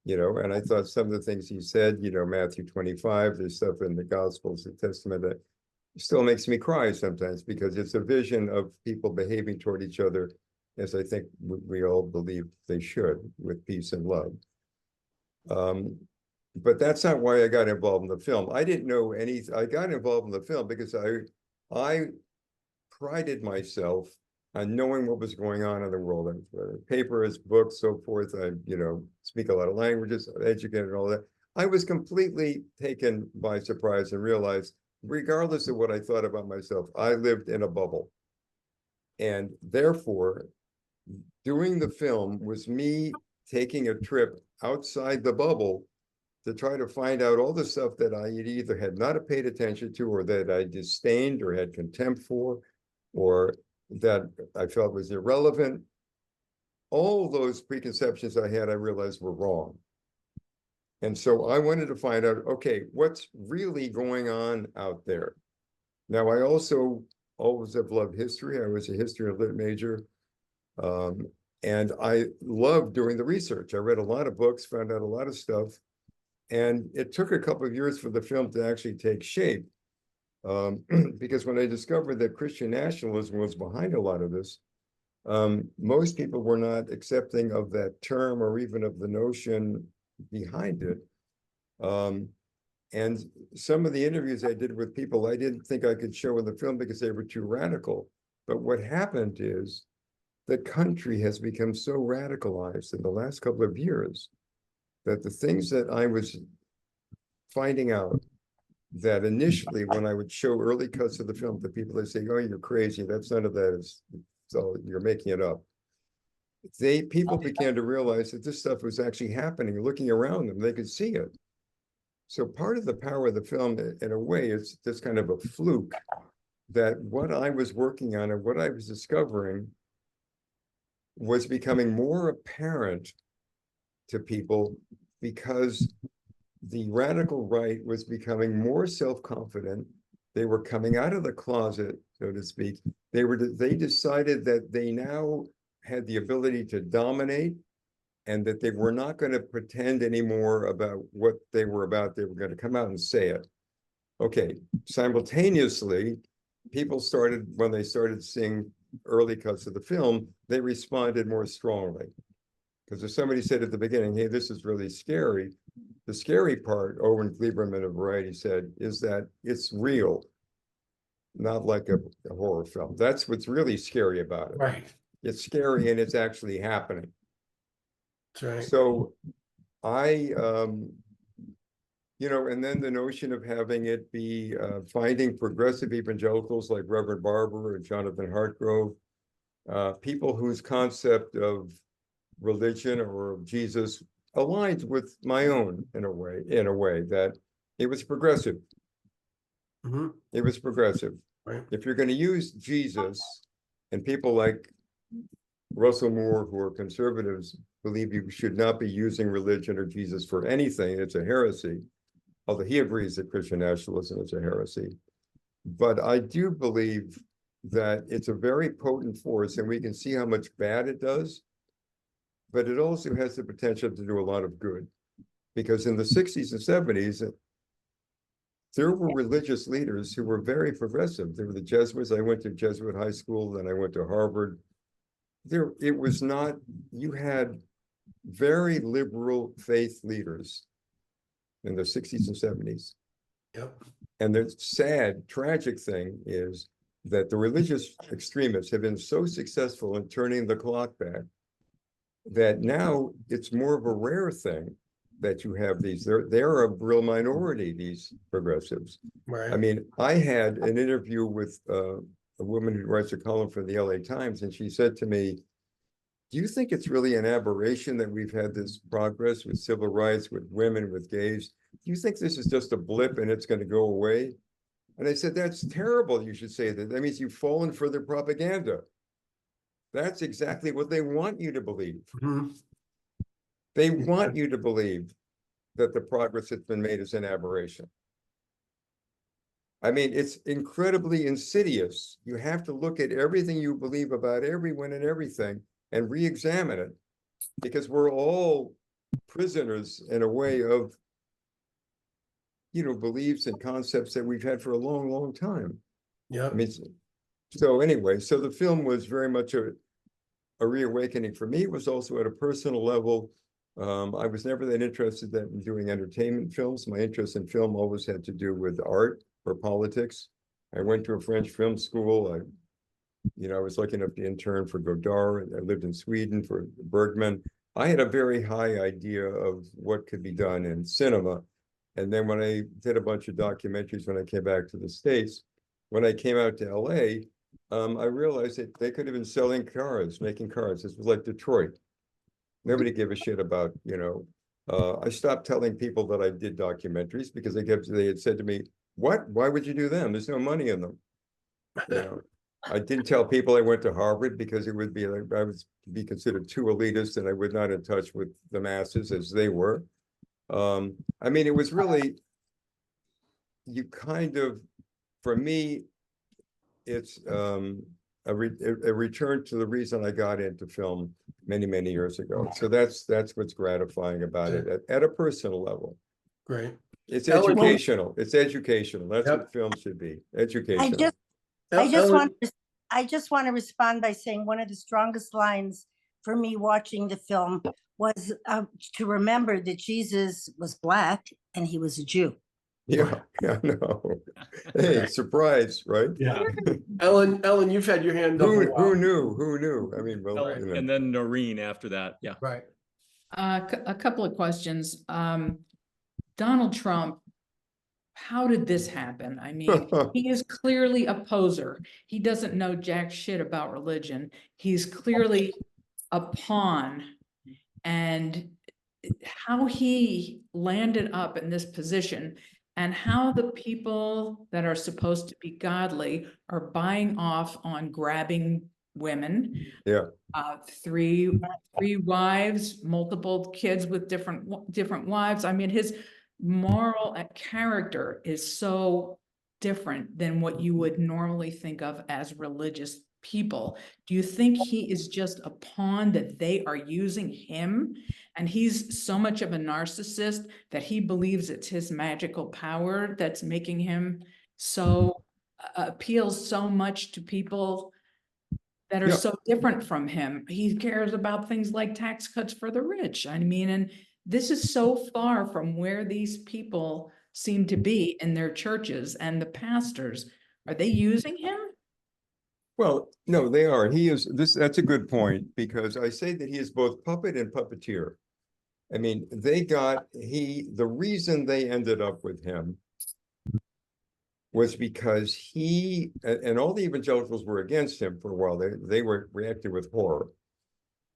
and I thought some of the things he said, Matthew 25, there's stuff in the Gospels, the Testament that still makes me cry sometimes because it's a vision of people behaving toward each other as I think we all believe they should, with peace and love. But that's not why I got involved in the film. I didn't know anything. I got involved in the film because I prided myself on knowing what was going on in the world. Papers, books, so forth. I, speak a lot of languages, educated and all that. I was completely taken by surprise and realized, regardless of what I thought about myself, I lived in a bubble. And therefore, doing the film was me taking a trip outside the bubble to try to find out all the stuff that I either had not paid attention to or that I disdained or had contempt for or that I felt was irrelevant. All those preconceptions I had, I realized were wrong. And so I wanted to find out, okay, what's really going on out there? Now, I also always have loved history. I was a history and lit major. And I loved doing the research. I read a lot of books, found out a lot of stuff. And it took a couple of years for the film to actually take shape. Because when I discovered that Christian nationalism was behind a lot of this, most people were not accepting of that term or even of the notion behind it. And some of the interviews I did with people, I didn't think I could show in the film because they were too radical. But what happened is the country has become so radicalized in the last couple of years that the things that I was finding out that initially when I would show early cuts of the film to people, they say, oh, you're crazy. That's none of that is, so you're making it up. People began to realize that this stuff was actually happening, looking around them, they could see it. So part of the power of the film, in a way, is just kind of a fluke that what I was working on and what I was discovering was becoming more apparent to people because the radical right was becoming more self-confident. They were coming out of the closet, so to speak. They decided that they now had the ability to dominate and that they were not going to pretend anymore about what they were about. They were going to come out and say it. Okay, simultaneously, people started, when they started seeing early cuts of the film, they responded more strongly. Because if somebody said at the beginning, hey, this is really scary, the scary part, Owen Gleiberman of Variety said, is that it's real. not like a horror film. That's what's really scary about it. Right. It's scary and it's actually happening. That's right. So I, and then the notion of having it be finding progressive evangelicals like Reverend Barber or Jonathan Hartgrove, people whose concept of religion or of Jesus aligned with my own in a way that it was progressive. Mhm. It was progressive. Right. If you're going to use Jesus, and people like Russell Moore, who are conservatives, believe you should not be using religion or Jesus for anything, it's a heresy, although he agrees that Christian nationalism is a heresy. But I do believe that it's a very potent force, and we can see how much bad it does, but it also has the potential to do a lot of good. Because in the 60s and 70s, there were religious leaders who were very progressive. There were the Jesuits. I went to Jesuit high school, then I went to Harvard. It was not, you had very liberal faith leaders in the 60s and 70s. Yep. And the sad, tragic thing is that the religious extremists have been so successful in turning the clock back that now it's more of a rare thing that you have these. They're a real minority, these progressives. Right. I mean, I had an interview with a woman who writes a column for the LA Times, and she said to me, do you think it's really an aberration that we've had this progress with civil rights, with women, with gays? Do you think this is just a blip and it's going to go away? And I said, that's terrible. You should say that. That means you've fallen for their propaganda. That's exactly what they want you to believe. Mhm. They want you to believe that the progress that's been made is an aberration. I mean, it's incredibly insidious. You have to look at everything you believe about everyone and everything and re-examine it, because we're all prisoners in a way of, beliefs and concepts that we've had for a long, long time. Yeah. I mean, so anyway, so the film was very much a reawakening for me. It was also at a personal level. I was never that interested in doing entertainment films. My interest in film always had to do with art or politics. I went to a French film school. I was lucky enough to intern for DORR. I lived in Sweden for Bergman. I had a very high idea of what could be done in cinema. And then when I did a bunch of documentaries when I came back to the States, when I came out to LA, I realized that they could have been selling cars, making cars. This was like Detroit. Nobody gave a shit about, I stopped telling people that I did documentaries because they had said to me, what? Why would you do them? There's no money in them. I didn't tell people I went to Harvard because it would be, I would be considered too elitist and I would not in touch with the masses as they were. I mean, it was really, for me, it's a return to the reason I got into film many, many years ago. So that's what's gratifying about it at a personal level. Great. It's Ellen, educational. It's educational. That's Yep. what film should be. Educational. I Ellen, just want to respond by saying one of the strongest lines for me watching the film was to remember that Jesus was Black and he was a Jew. Yeah, no. Hey, surprise, right? Yeah. Ellen, you've had your hand up. Who knew? I mean, well, Well, and then Noreen after that. Yeah. Right. A couple of questions. Donald Trump, how did this happen? I mean, he is clearly a poser. He doesn't know jack shit about religion. He's clearly a pawn. And how he landed up in this position and how the people that are supposed to be godly are buying off on grabbing women. Yeah. Three wives, multiple kids with different wives. I mean, his moral character is so different than what you would normally think of as religious people. Do you think he is just a pawn that they are using him? And he's so much of a narcissist that he believes it's his magical power that's making him so appeals so much to people that are so different from him. He cares about things like tax cuts for the rich. I mean, and this is so far from where these people seem to be in their churches and the pastors. Are they using him? Well, no, they are. He is this. That's a good point, because I say that he is both puppet and puppeteer. I mean, the reason they ended up with him was because he, and all the evangelicals were against him for a while. They were reacted with horror.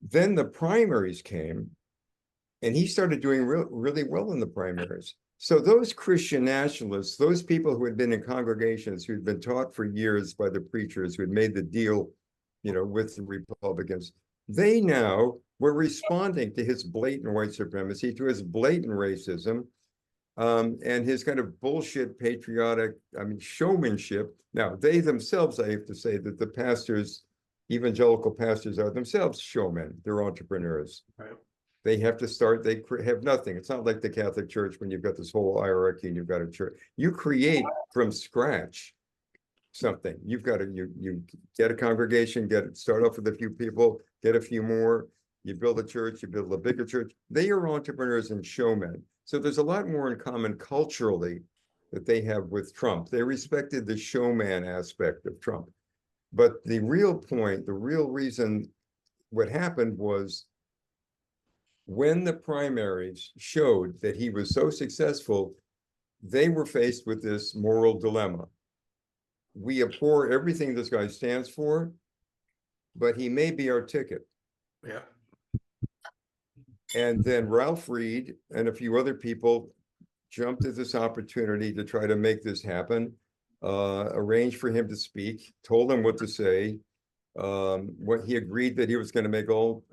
Then the primaries came, and he started doing really well in the primaries. So those Christian nationalists, those people who had been in congregations, who'd been taught for years by the preachers, who had made the deal, with the Republicans, they now were responding to his blatant white supremacy, to his blatant racism, and his kind of bullshit patriotic, showmanship. Now, they themselves, I have to say that the pastors, evangelical pastors, are themselves showmen. They're entrepreneurs. Right. They have to start, they have nothing. It's not like the Catholic Church when you've got this whole hierarchy and you've got a church. You create from scratch something. You've got to, you get a congregation, start off with a few people, get a few more, you build a church, you build a bigger church. They are entrepreneurs and showmen. So there's a lot more in common culturally that they have with Trump. They respected the showman aspect of Trump. But the real point, the real reason what happened was, when the primaries showed that he was so successful, they were faced with this moral dilemma. We abhor everything this guy stands for, but he may be our ticket. Yeah. And then Ralph Reed and a few other people jumped at this opportunity to try to make this happen, arranged for him to speak, told him what to say. What he agreed that he was going to make all,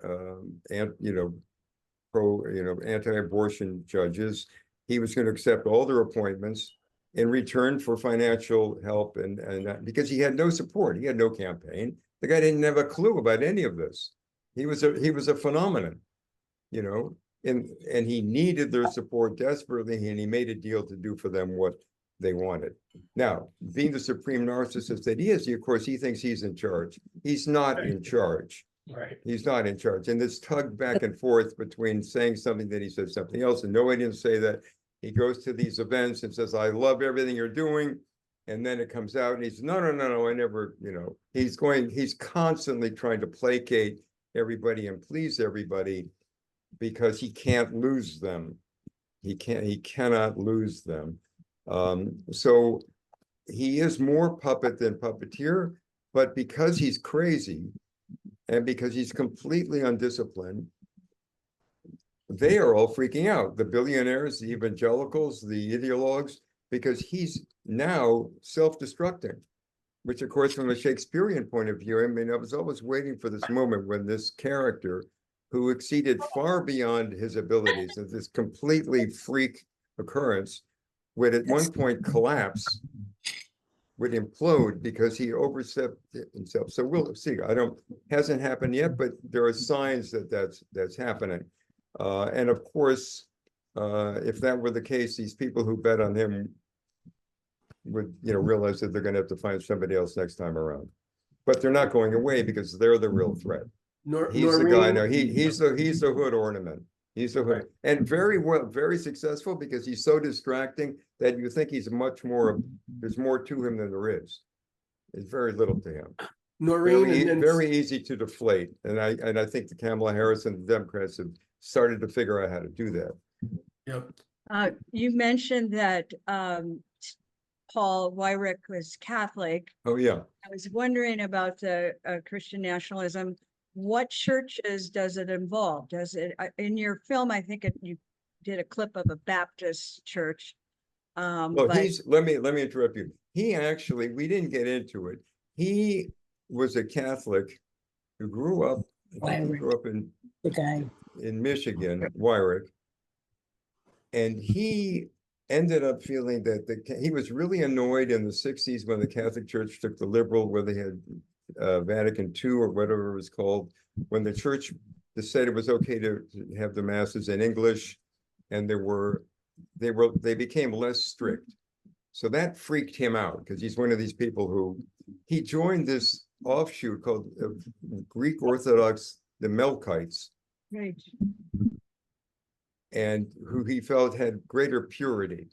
anti-abortion judges. He was going to accept all their appointments in return for financial help, and because he had no support, he had no campaign. The guy didn't have a clue about any of this. He was a phenomenon, and he needed their support desperately, and he made a deal to do for them what they wanted. Now, being the supreme narcissist that he is, of course, he thinks he's in charge. He's not in charge. Right. He's not in charge. And this tug back and forth between saying something that he said something else, and no, I didn't say that. He goes to these events and says, I love everything you're doing. And then it comes out and he's, no, I never, he's constantly trying to placate everybody and please everybody because he can't lose them. He cannot lose them. So he is more puppet than puppeteer, but because he's crazy, and because he's completely undisciplined, they are all freaking out. The billionaires, the evangelicals, the ideologues, because he's now self-destructing, which of course, from a Shakespearean point of view, I was always waiting for this moment when this character, who exceeded far beyond his abilities, and this completely freak occurrence, would at one point collapse, would implode because he overstepped himself. So we'll see. Hasn't happened yet, but there are signs that that's happening. And of course, if that were the case, these people who bet on him would, realize that they're going to have to find somebody else next time around. But they're not going away because they're the real threat. He's the guy now. He's the hood ornament. He's a hood, and very successful because he's so distracting that you think he's much more. There's more to him than there is. There's very little to him. Very easy to deflate, and I think the Kamala Harris and the Democrats have started to figure out how to do that. Yep. You mentioned that Paul Weyrich was Catholic. Oh yeah. I was wondering about the Christian nationalism. What churches does it involve? Does it, in your film, I think you did a clip of a Baptist church. Well, but let me interrupt you. He actually, we didn't get into it. He was a Catholic who grew up in Michigan, Weyrich, and he ended up feeling that he was really annoyed in the 60s when the Catholic Church took the liberal, where they had Vatican II or whatever it was called, when the church decided it was okay to have the masses in English, and they became less strict. So that freaked him out because he's one of these people who he joined this offshoot called Greek Orthodox, the Melkites, right. and who he felt had greater purity.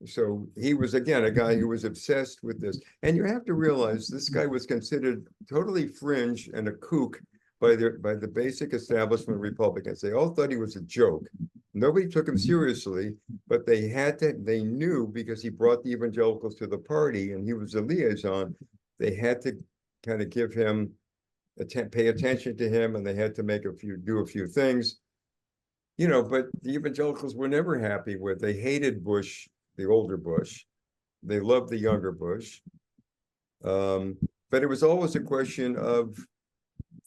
So he was, again, a guy who was obsessed with this. And you have to realize this guy was considered totally fringe and a kook by the basic establishment Republicans. They all thought he was a joke. Nobody took him seriously, but they knew, because he brought the evangelicals to the party and he was a liaison, they had to kind of give him, pay attention to him, and they had to do a few things. You know, but the evangelicals were never happy with, they hated Bush, the older Bush. They loved the younger Bush. But it was always a question of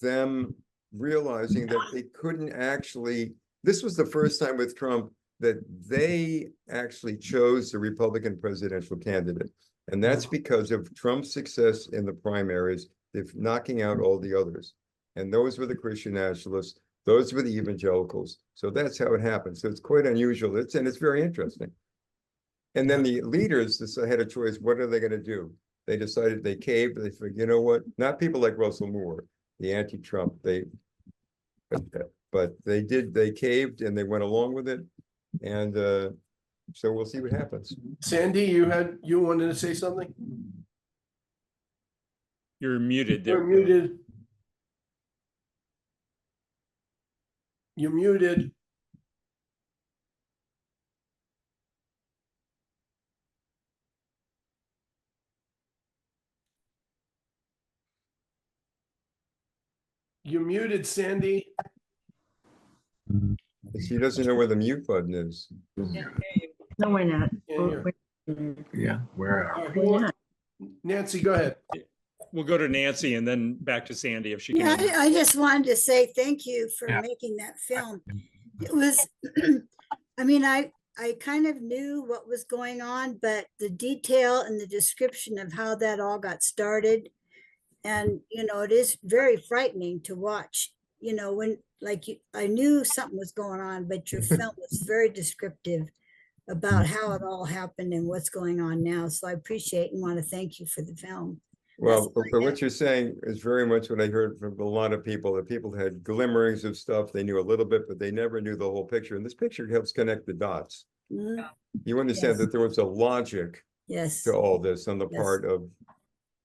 them realizing that they couldn't actually, this was the first time with Trump that they actually chose the Republican presidential candidate. And that's because of Trump's success in the primaries, they're knocking out all the others. And those were the Christian nationalists, those were the evangelicals. So that's how it happened. So it's quite unusual. It's very interesting. And then the leaders had a choice. What are they going to do? They decided, they caved. They figured, you know what? Not people like Russell Moore, the anti-Trump. But they caved and they went along with it. And so we'll see what happens. Sandy, you wanted to say something? You're muted there. You're muted. You're muted. You're muted, Sandy. She doesn't know where the mute button is. No, we're not. Yeah, where are Who want- Nancy, go ahead. We'll go to Nancy and then back to Sandy if she Yeah, can. I just wanted to say thank you for Yeah. making that film. It was, I mean, I kind of knew what was going on, but the detail and the description of how that all got started. And, you know, it is very frightening to watch, you know, when I knew something was going on, but your film was very descriptive about how it all happened and what's going on now. So I appreciate and want to thank you for the film. Well, but what you're saying is very much what I heard from a lot of people, that people had glimmerings of stuff. They knew a little bit, but they never knew the whole picture. And this picture helps connect the dots. Mhm. You understand Yes. that there was a logic Yes. to all this on the Yes. part of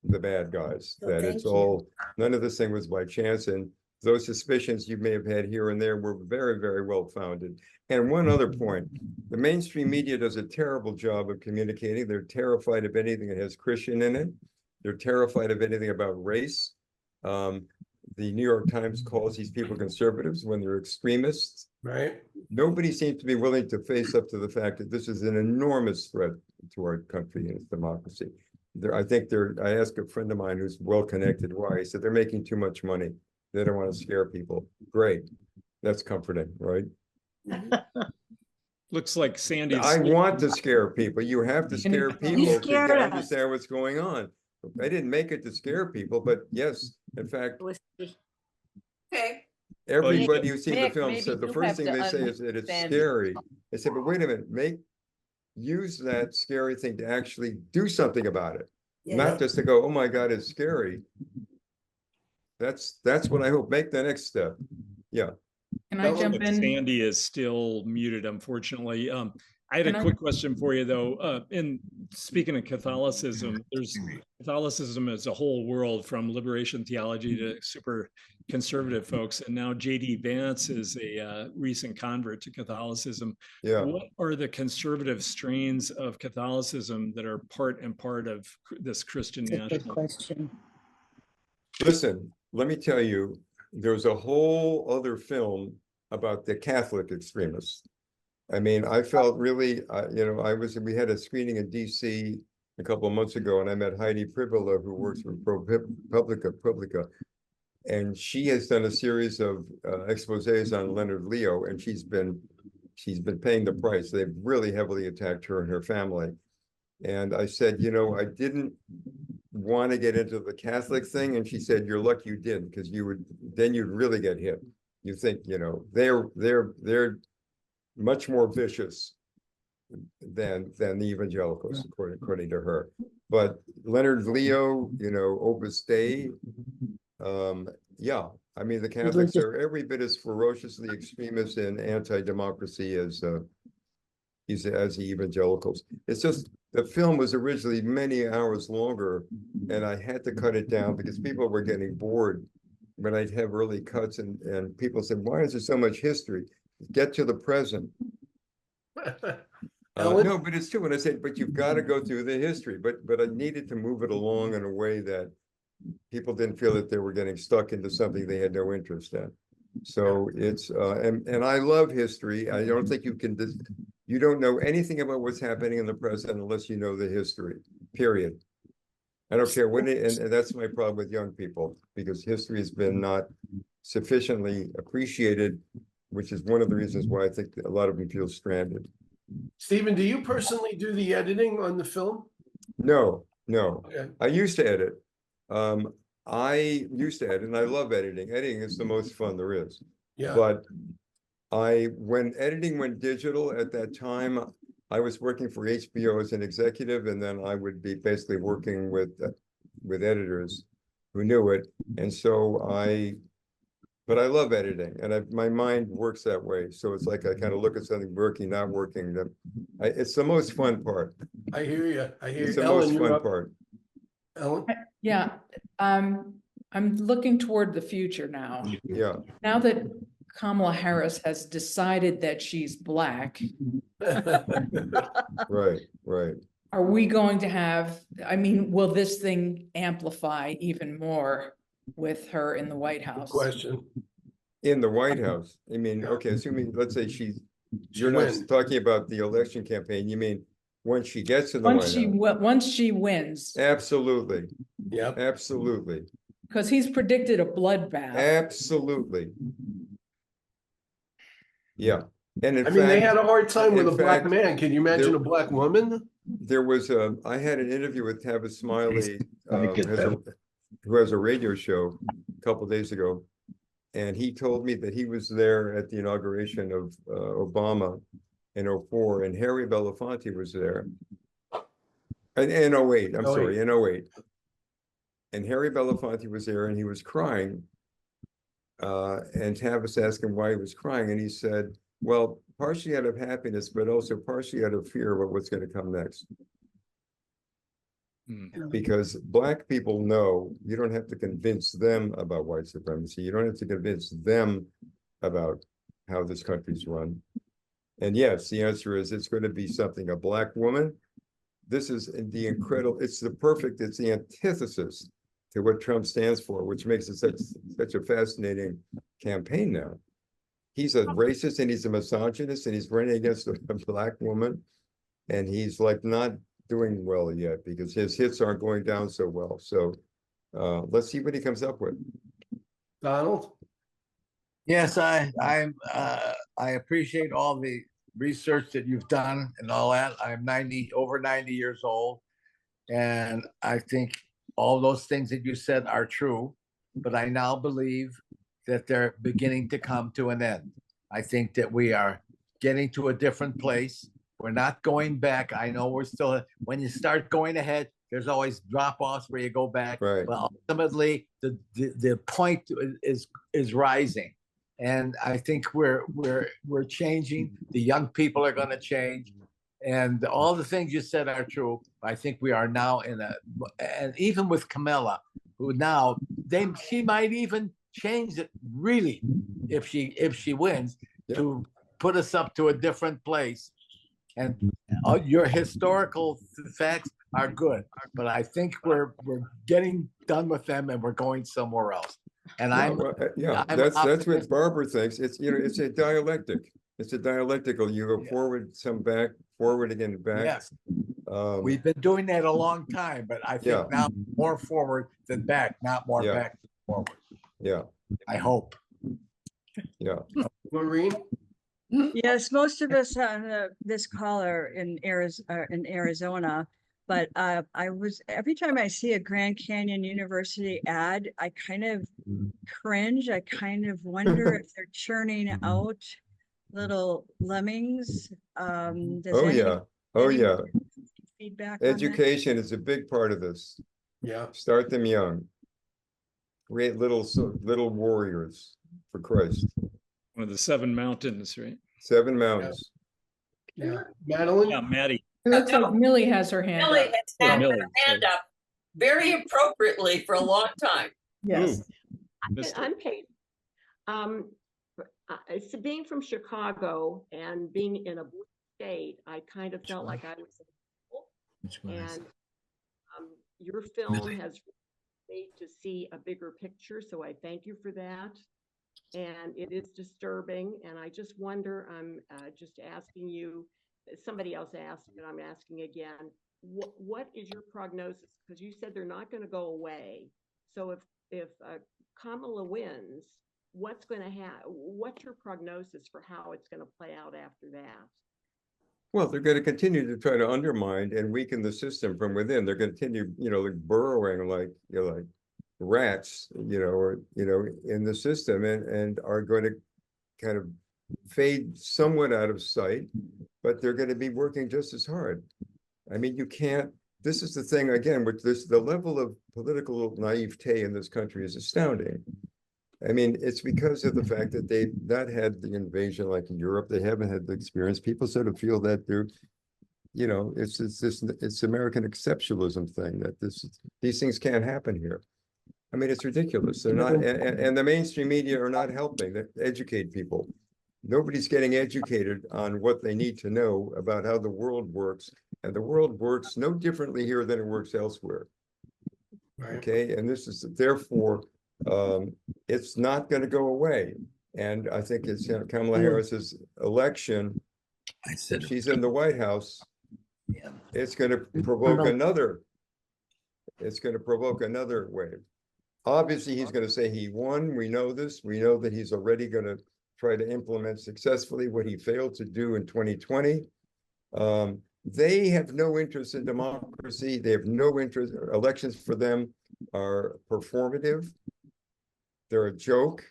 the bad guys, So that thank it's you. all, none of this thing was by chance. And those suspicions you may have had here and there were very, very well founded. And one other point, the mainstream media does a terrible job of communicating. They're terrified of anything that has Christian in it. They're terrified of anything about race. The New York Times calls these people conservatives when they're extremists. Right. Nobody seems to be willing to face up to the fact that this is an enormous threat to our country and its democracy. I asked a friend of mine who's well-connected why. He said they're making too much money. They don't want to scare people. Great. That's comforting, right? Looks like Sandy's. I want to scare people. You have to scare people to scared us. understand what's going on. I didn't make it to scare people, but yes, in fact, Okay. everybody who's seen the Nick, film maybe said the you first have thing to they say is that it's understand. scary. They said, but wait a minute, use that scary thing to actually do something about it. Yeah. Not just to go, oh my God, it's scary. That's what I hope. Make the next step. Yeah. Can I jump in? Sandy is still muted, unfortunately. I had a Can I- quick question for you, though. In speaking of Catholicism, there's Catholicism as a whole world, from liberation theology to super conservative folks. And now J.D. Vance is a recent convert to Catholicism. Yeah. What are the conservative strains of Catholicism that are part of this Christian That's a good nationalism? question. Listen, let me tell you, there's a whole other film about the Catholic extremists. I mean, I felt really, we had a screening in DC a couple of months ago, and I met Heidi Pribula, who works for Publica, and she has done a series of exposés on Leonard Leo, and she's been paying the price. They've really heavily attacked her and her family. And I said, I didn't want to get into the Catholic thing. And she said, you're lucky you did, because then you'd really get hit. You think, they're much more vicious than the evangelicals, according to her. But Leonard Leo, Opus Dei, yeah. I mean, the Catholics are every bit as ferociously extremist and anti-democracy as as the evangelicals. It's just, the film was originally many hours longer, and I had to cut it down because people were getting bored when I'd have early cuts, and people said, why is there so much history? Get to the present. Ellen? No, but it's true. And I said, but you've got to go through the history. But I needed to move it along in a way that people didn't feel that they were getting stuck into something they had no interest in. So it's and I love history. I don't think you can. You don't know anything about what's happening in the present unless you know the history. Period. I don't care when and that's my problem with young people, because history has been not sufficiently appreciated, which is one of the reasons why I think a lot of them feel stranded. Stephen, do you personally do the editing on the film? No. Okay. I used to edit. I used to edit, and I love editing. Editing is the most fun there is. Yeah. But when editing went digital at that time, I was working for HBO as an executive, and then I would be basically working with editors who knew it. And so but I love editing, and my mind works that way. So it's like I kind of look at something working, not working. It's the most fun part. I hear you. I hear It's you. the Ellen, most you're fun up. part. Ellen? Yeah, I'm looking toward the future now. Yeah. Now that Kamala Harris has decided that she's Black, Right. are we going to have, I mean, will this thing amplify even more with her in the White Good House? question. In the White House. I mean, Yeah. okay, assuming, let's say She you're not wins. talking about the election campaign, you mean when she gets in the White House? Once she wins, Absolutely, Yep. absolutely, because he's predicted a bloodbath. absolutely. Yeah, and in I mean, they fact, had a hard time with in a Black fact, man. Can you imagine a Black woman? there was I had an interview with Tavis Smiley, get better. who has a radio show a couple of days ago. And he told me that he was there at the inauguration of Obama in 2004, and Harry Belafonte was there. In 2008, I'm sorry, in 2008. And Harry Belafonte was there, and he was crying. And Tavis asked him why he was crying, and he said, well, partially out of happiness, but also partially out of fear about what's going to come next. Because Black people know you don't have to convince them about white supremacy. You don't have to convince them about how this country's run. And yes, the answer is it's going to be something, a Black woman. This is the incredible, it's the antithesis to what Trump stands for, which makes it such a fascinating campaign now. He's a racist and he's a misogynist and he's running against a Black woman. And he's like not doing well yet because his hits aren't going down so well. So let's see what he comes up with. Donald? Yes, I appreciate all the research that you've done and all that. I'm over 90 years old, and I think all those things that you said are true, but I now believe that they're beginning to come to an end. I think that we are getting to a different place. We're not going back. I know we're still, when you start going ahead, there's always drop-offs where you go back. Right. But ultimately, the point is rising. And I think we're changing. The young people are going to change. And all the things you said are true. I think we are now and even with Kamala, who now, she might even change it really if she wins, to put us up to a different place. And your historical facts are good, but I think we're getting done with them and we're going somewhere else. And that's what Barbara thinks. It's it's a dialectic. It's a dialectical. You go forward, some back, forward again, back. Yes, we've been doing that a long time, but I think now more forward than back, not more back than forward. Yeah, I hope. Yeah, Maureen? Yes, most of us on this call are in Arizona, but every time I see a Grand Canyon University ad, I kind of cringe. I kind of wonder if they're churning out little lemmings. Feedback on that? Education is a big part of this. Yeah. Start them young. Create little warriors for Christ. One of the 7 mountains, right? 7 mountains. Yeah, Madeline? Yeah, Maddie. It looks like Millie has her hand Millie up. has had Millie, her hand up very appropriately for a long time. Yes. Mr. Paid. So being from Chicago and being in a blue state, I kind of felt like I was and your film has made to see a bigger picture, so I thank you for that. And it is disturbing, and I just wonder, I'm just asking you, somebody else asked, and I'm asking again, what is your prognosis? Because you said they're not going to go away. So if Kamala wins, what's going to happen? What's your prognosis for how it's going to play out after that? Well, they're going to continue to try to undermine and weaken the system from within. They're going to continue, like burrowing like rats, or in the system, and are going to kind of fade somewhat out of sight, but they're going to be working just as hard. I mean, you can't. This is the thing again, which the level of political naivete in this country is astounding. I mean, it's because of the fact that they've not had the invasion like in Europe. They haven't had the experience. People sort of feel that they're, it's American exceptionalism thing that these things can't happen here. I mean, it's ridiculous. They're not, and the mainstream media are not helping to educate people. Nobody's getting educated on what they need to know about how the world works. And the world works no differently here than it works elsewhere. Right. Okay, and this is therefore, it's not going to go away. And I think it's Kamala Harris's election. If she's in the White House, it's going to provoke another. It's going to provoke another wave. Obviously, he's going to say he won. We know this. We know that he's already going to try to implement successfully what he failed to do in 2020. They have no interest in democracy. They have no interest. Elections for them are performative. They're a joke.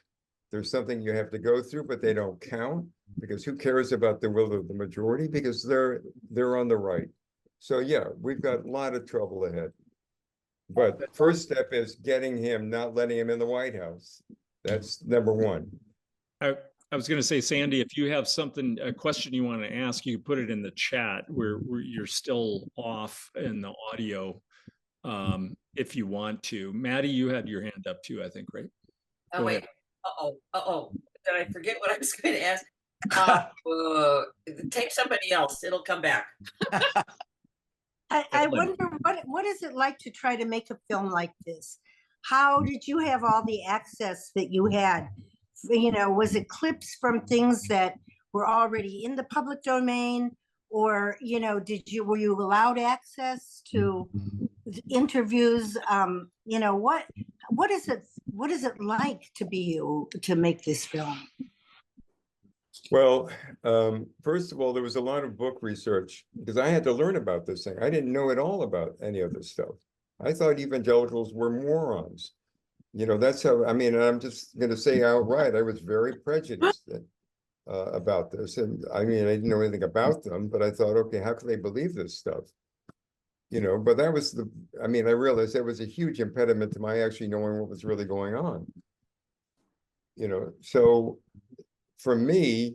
There's something you have to go through, but they don't count because who cares about the will of the majority? Because they're on the right. So yeah, we've got a lot of trouble ahead. But the first step is getting him, not letting him in the White House. That's number one. I was going to say, Sandy, if you have a question you want to ask, you put it in the chat where you're still off in the audio. If you want to. Maddie, you had your hand up too, I think, right? Oh, wait. Uh-oh. Did I forget what I was going to ask? Take somebody else. It'll come back. I wonder what is it like to try to make a film like this? How did you have all the access that you had? Was it clips from things that were already in the public domain, or were you allowed access to interviews? What is it like to be you to make this film? Well, first of all, there was a lot of book research because I had to learn about this thing. I didn't know at all about any of this stuff. I thought evangelicals were morons. That's how, I mean, I'm just going to say outright, I was very prejudiced about this. And I mean, I didn't know anything about them, but I thought, okay, how can they believe this stuff? But that was I realized that was a huge impediment to my actually knowing what was really going on. So for me,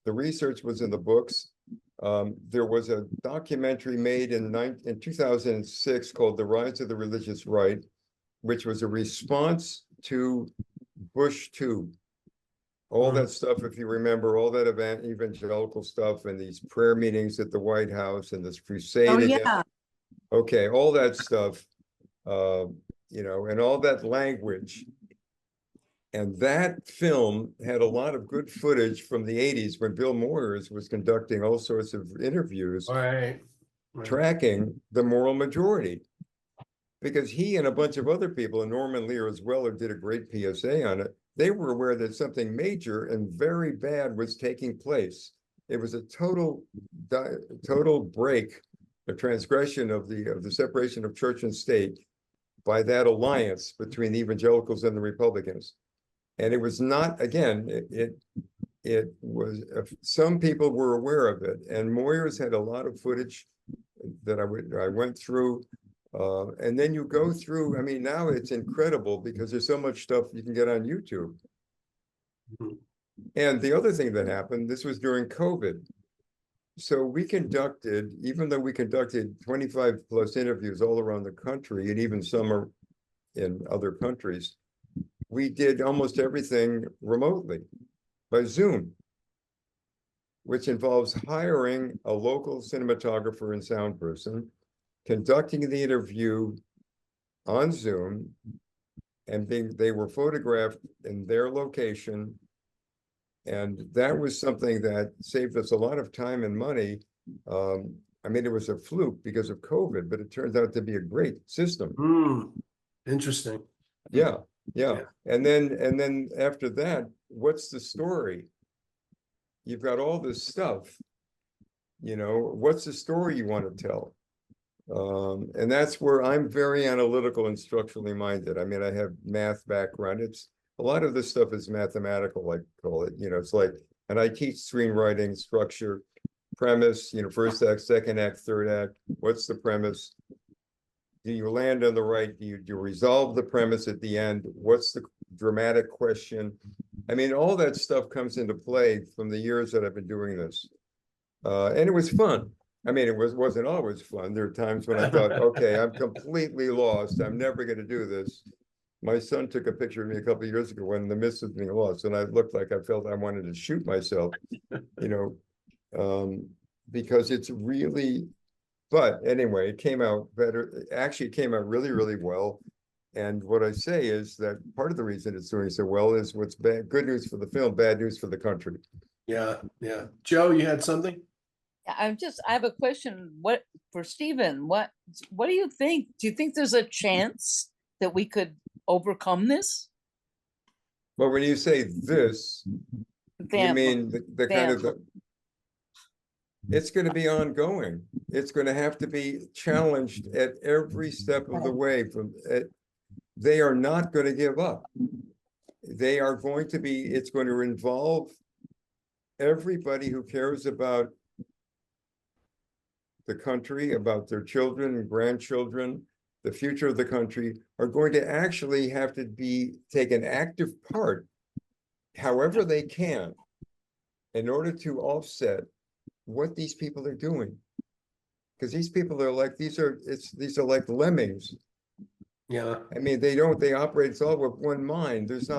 the research was in the books. There was a documentary made in 2006 called The Rise of the Religious Right, which was a response to Bush 2. All that stuff, if you remember, all that evangelical stuff and these prayer meetings at the White House and this crusade against, okay, all that stuff, and all that language. And that film had a lot of good footage from the 80s when Bill Moyers was conducting all sorts of interviews, tracking the moral majority. Because he and a bunch of other people, and Norman Lear as well, who did a great PSA on it, they were aware that something major and very bad was taking place. It was a total break, a transgression of the separation of church and state by that alliance between the evangelicals and the Republicans. And it was not, again, it was, some people were aware of it, and Moyers had a lot of footage that I went through. And then you go through, I mean, now it's incredible because there's so much stuff you can get on YouTube. And the other thing that happened, this was during COVID. So we conducted, even though we conducted 25 plus interviews all around the country, and even some are in other countries, we did almost everything remotely by Zoom, which involves hiring a local cinematographer and sound person, conducting the interview on Zoom, and they were photographed in their location. And that was something that saved us a lot of time and money. I mean, it was a fluke because of COVID, but it turned out to be a great system. Interesting. Yeah. And then after that, what's the story? You've got all this stuff, you know, what's the story you want to tell? And that's where I'm very analytical and structurally minded. I mean, I have math background. It's a lot of this stuff is mathematical, I call it, you know, it's like, and I teach screenwriting, structure, premise, you know, first act, second act, third act. What's the premise? Do you land on the right? Do you resolve the premise at the end? What's the dramatic question? I mean, all that stuff comes into play from the years that I've been doing this. And it was fun. I mean, it wasn't always fun. There are times when I thought, okay, I'm completely lost. I'm never going to do this. My son took a picture of me a couple of years ago when in the midst of being lost, and I looked like I felt I wanted to shoot myself, you know, because it's really, but anyway, it came out better. Actually, it came out really, really well. And what I say is that part of the reason it's doing so well is what's bad, good news for the film, bad news for the country. Yeah. Joe, you had something? I have a question. What for Stephen? What do you think? Do you think there's a chance that we could overcome this? Well, when you say this, you mean the kind of it's going to be ongoing. It's going to have to be challenged at every step of the way. They are not going to give up. They are going to be, it's going to involve everybody who cares about the country, about their children and grandchildren, the future of the country, are going to actually have to take an active part, however they can, in order to offset what these people are doing. Because these people are like, these are like lemmings. Yeah. I mean, they operate, it's all with one mind. There's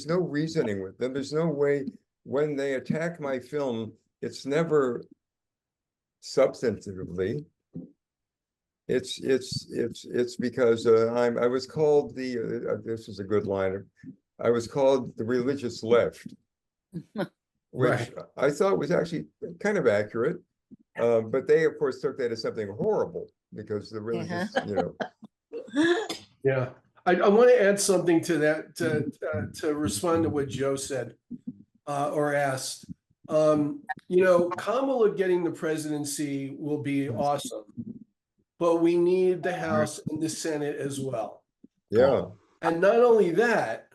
no reasoning with them. There's no way when they attack my film, it's never substantively. It's because I was called this is a good line. I was called the religious left, which I thought was actually kind of accurate. But they, of course, took that as something horrible because the religious, you know. Yeah, I want to add something to that to respond to what Joe said or asked. You know, Kamala getting the presidency will be awesome, but we need the House and the Senate as well. Yeah. And not only that,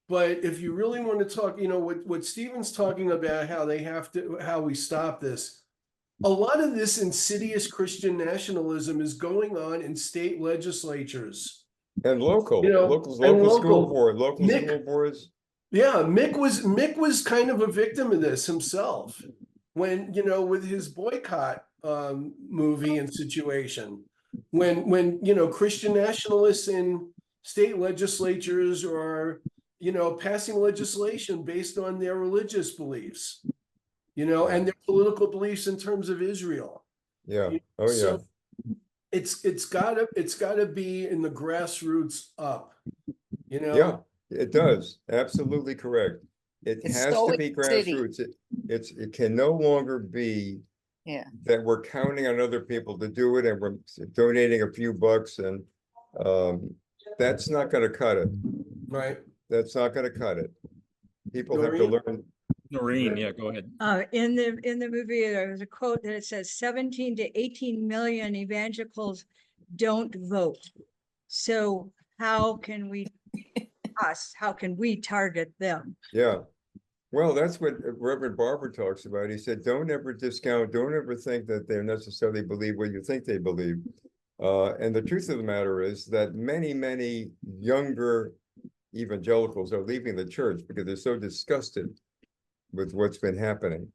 but if you really want to talk, you know, what Stephen's talking about, how we stop this. A lot of this insidious Christian nationalism is going on in state legislatures. And local, you know, local school board, school boards. Yeah, Mick was kind of a victim of this himself when, you know, with his boycott movie and situation, when you know, Christian nationalists in state legislatures are, you know, passing legislation based on their religious beliefs, you know, and their political beliefs in terms of Israel. Yeah. Oh, so yeah. It's gotta be in the grassroots up, you know. Yeah, it does. Absolutely correct. It has to be grassroots. It can no longer be that we're counting on other people to do it and we're donating a few bucks, and that's not going to cut it. Right. That's not going to cut it. People have to learn. Noreen, yeah, go ahead. In the movie, there was a quote that it says 17 to 18 million evangelicals don't vote. So how can we target them? Yeah. Well, that's what Reverend Barber talks about. He said, don't ever discount, don't ever think that they necessarily believe what you think they believe. And the truth of the matter is that many, many younger evangelicals are leaving the church because they're so disgusted with what's been happening.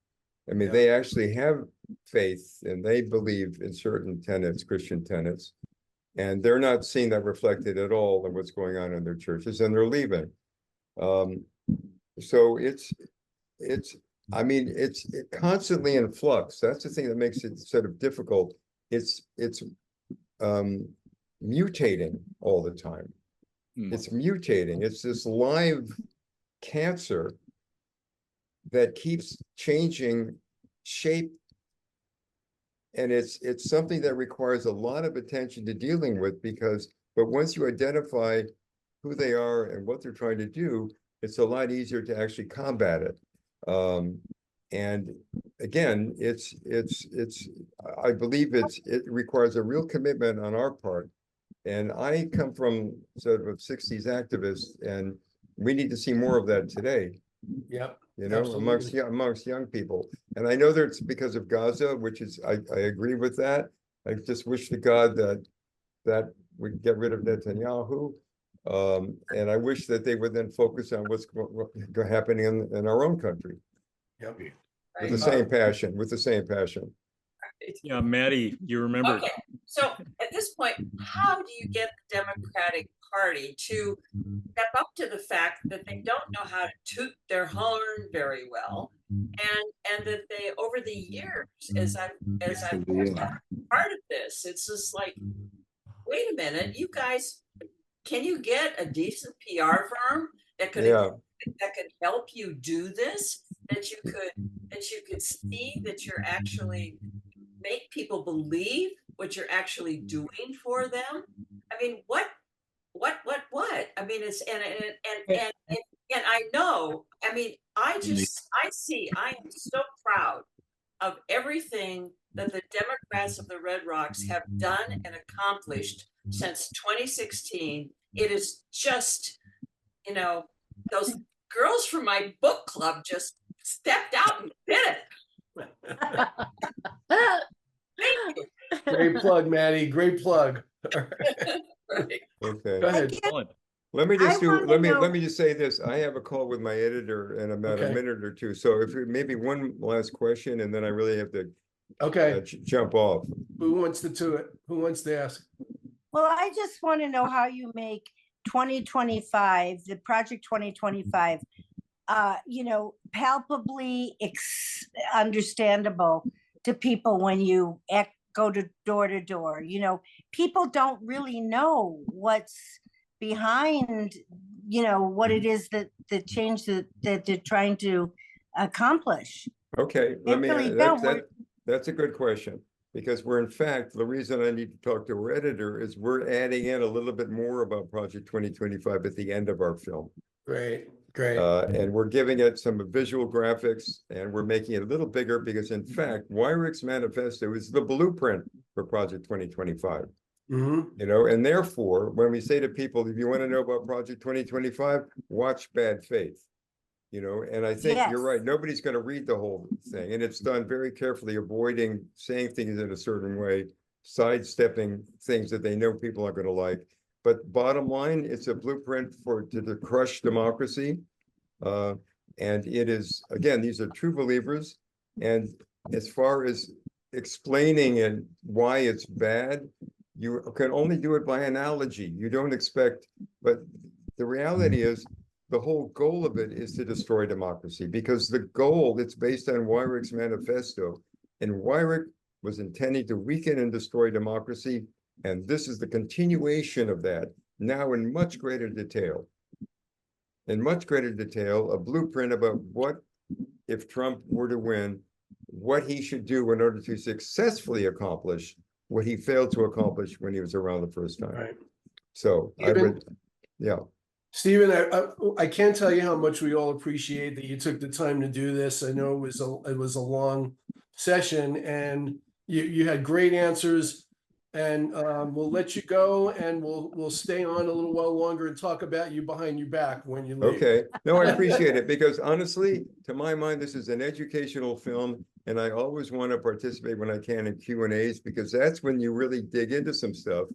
I mean, Yeah. they actually have faith and they believe in certain tenets, Christian tenets, and they're not seeing that reflected at all in what's going on in their churches, and they're leaving. So I mean, it's constantly in flux. That's the thing that makes it sort of difficult. It's mutating all the time. It's mutating. It's this live cancer that keeps changing shape. And it's something that requires a lot of attention to dealing with but once you identify who they are and what they're trying to do, it's a lot easier to actually combat it. And again, I believe it requires a real commitment on our part. And I come from sort of a 60s activist, and we need to see more of that today. Yep. You know, amongst young people. And I know that it's because of Gaza, which is, I agree with that. I just wish to God that we get rid of Netanyahu. And I wish that they would then focus on what's happening in our own country. Yep. With the same passion, Yeah, Maddie, you remember. Okay, so at this point, how do you get the Democratic Party to step up to the fact that they don't know how to toot their horn very well, and that they, over the years, as I've been part of this, it's just like, wait a minute, you guys, can you get a decent PR firm that could help you do this? That you could see that you're actually make people believe what you're actually doing for them. I mean, what? I mean, it's and I know. I mean, I am so proud of everything that the Democrats of the Red Rocks have done and accomplished since 2016. It is just, you know, those girls from my book club just stepped out and did it. Thank you. Great plug, Maddie. Great plug. Right. Okay. Go ahead. Let me just say this. I have a call with my editor in about a minute or two. So if maybe one last question, and then I really have to jump off. Who wants to do it? Who wants to ask? Well, I just want to know how you make 2025, the project 2025, you know, palpably understandable to people when you go to door. You know, people don't really know what's behind, you know, what it is that the change that they're trying to accomplish. Okay, that's a good question, because we're, in fact, the reason I need to talk to our editor is we're adding in a little bit more about Project 2025 at the end of our film. Great. And we're giving it some visual graphics, and we're making it a little bigger because, in fact, Weirich's manifesto is the blueprint for Project 2025. You know, and therefore, when we say to people, if you want to know about Project 2025, watch Bad Faith. You know, and I think you're right. Nobody's going to read the whole thing, and it's done very carefully, avoiding saying things in a certain way, sidestepping things that they know people are going to like. But bottom line, it's a blueprint to crush democracy. And it is, again, these are true believers. And as far as explaining and why it's bad, you can only do it by analogy. You don't expect, but the reality is the whole goal of it is to destroy democracy, because the goal, it's based on Weirich's manifesto, and Weirich was intending to weaken and destroy democracy. And this is the continuation of that, now in much greater detail. A blueprint about what, if Trump were to win, what he should do in order to successfully accomplish what he failed to accomplish when he was around the first time. Right. So Stephen, I can't tell you how much we all appreciate that you took the time to do this. I know it was a long session, and you had great answers. And we'll let you go, and we'll stay on a little while longer and talk about you behind your back when you leave. Okay. No, I appreciate it, because honestly, to my mind, this is an educational film, and I always want to participate when I can in Q&As, because that's when you really dig into some stuff,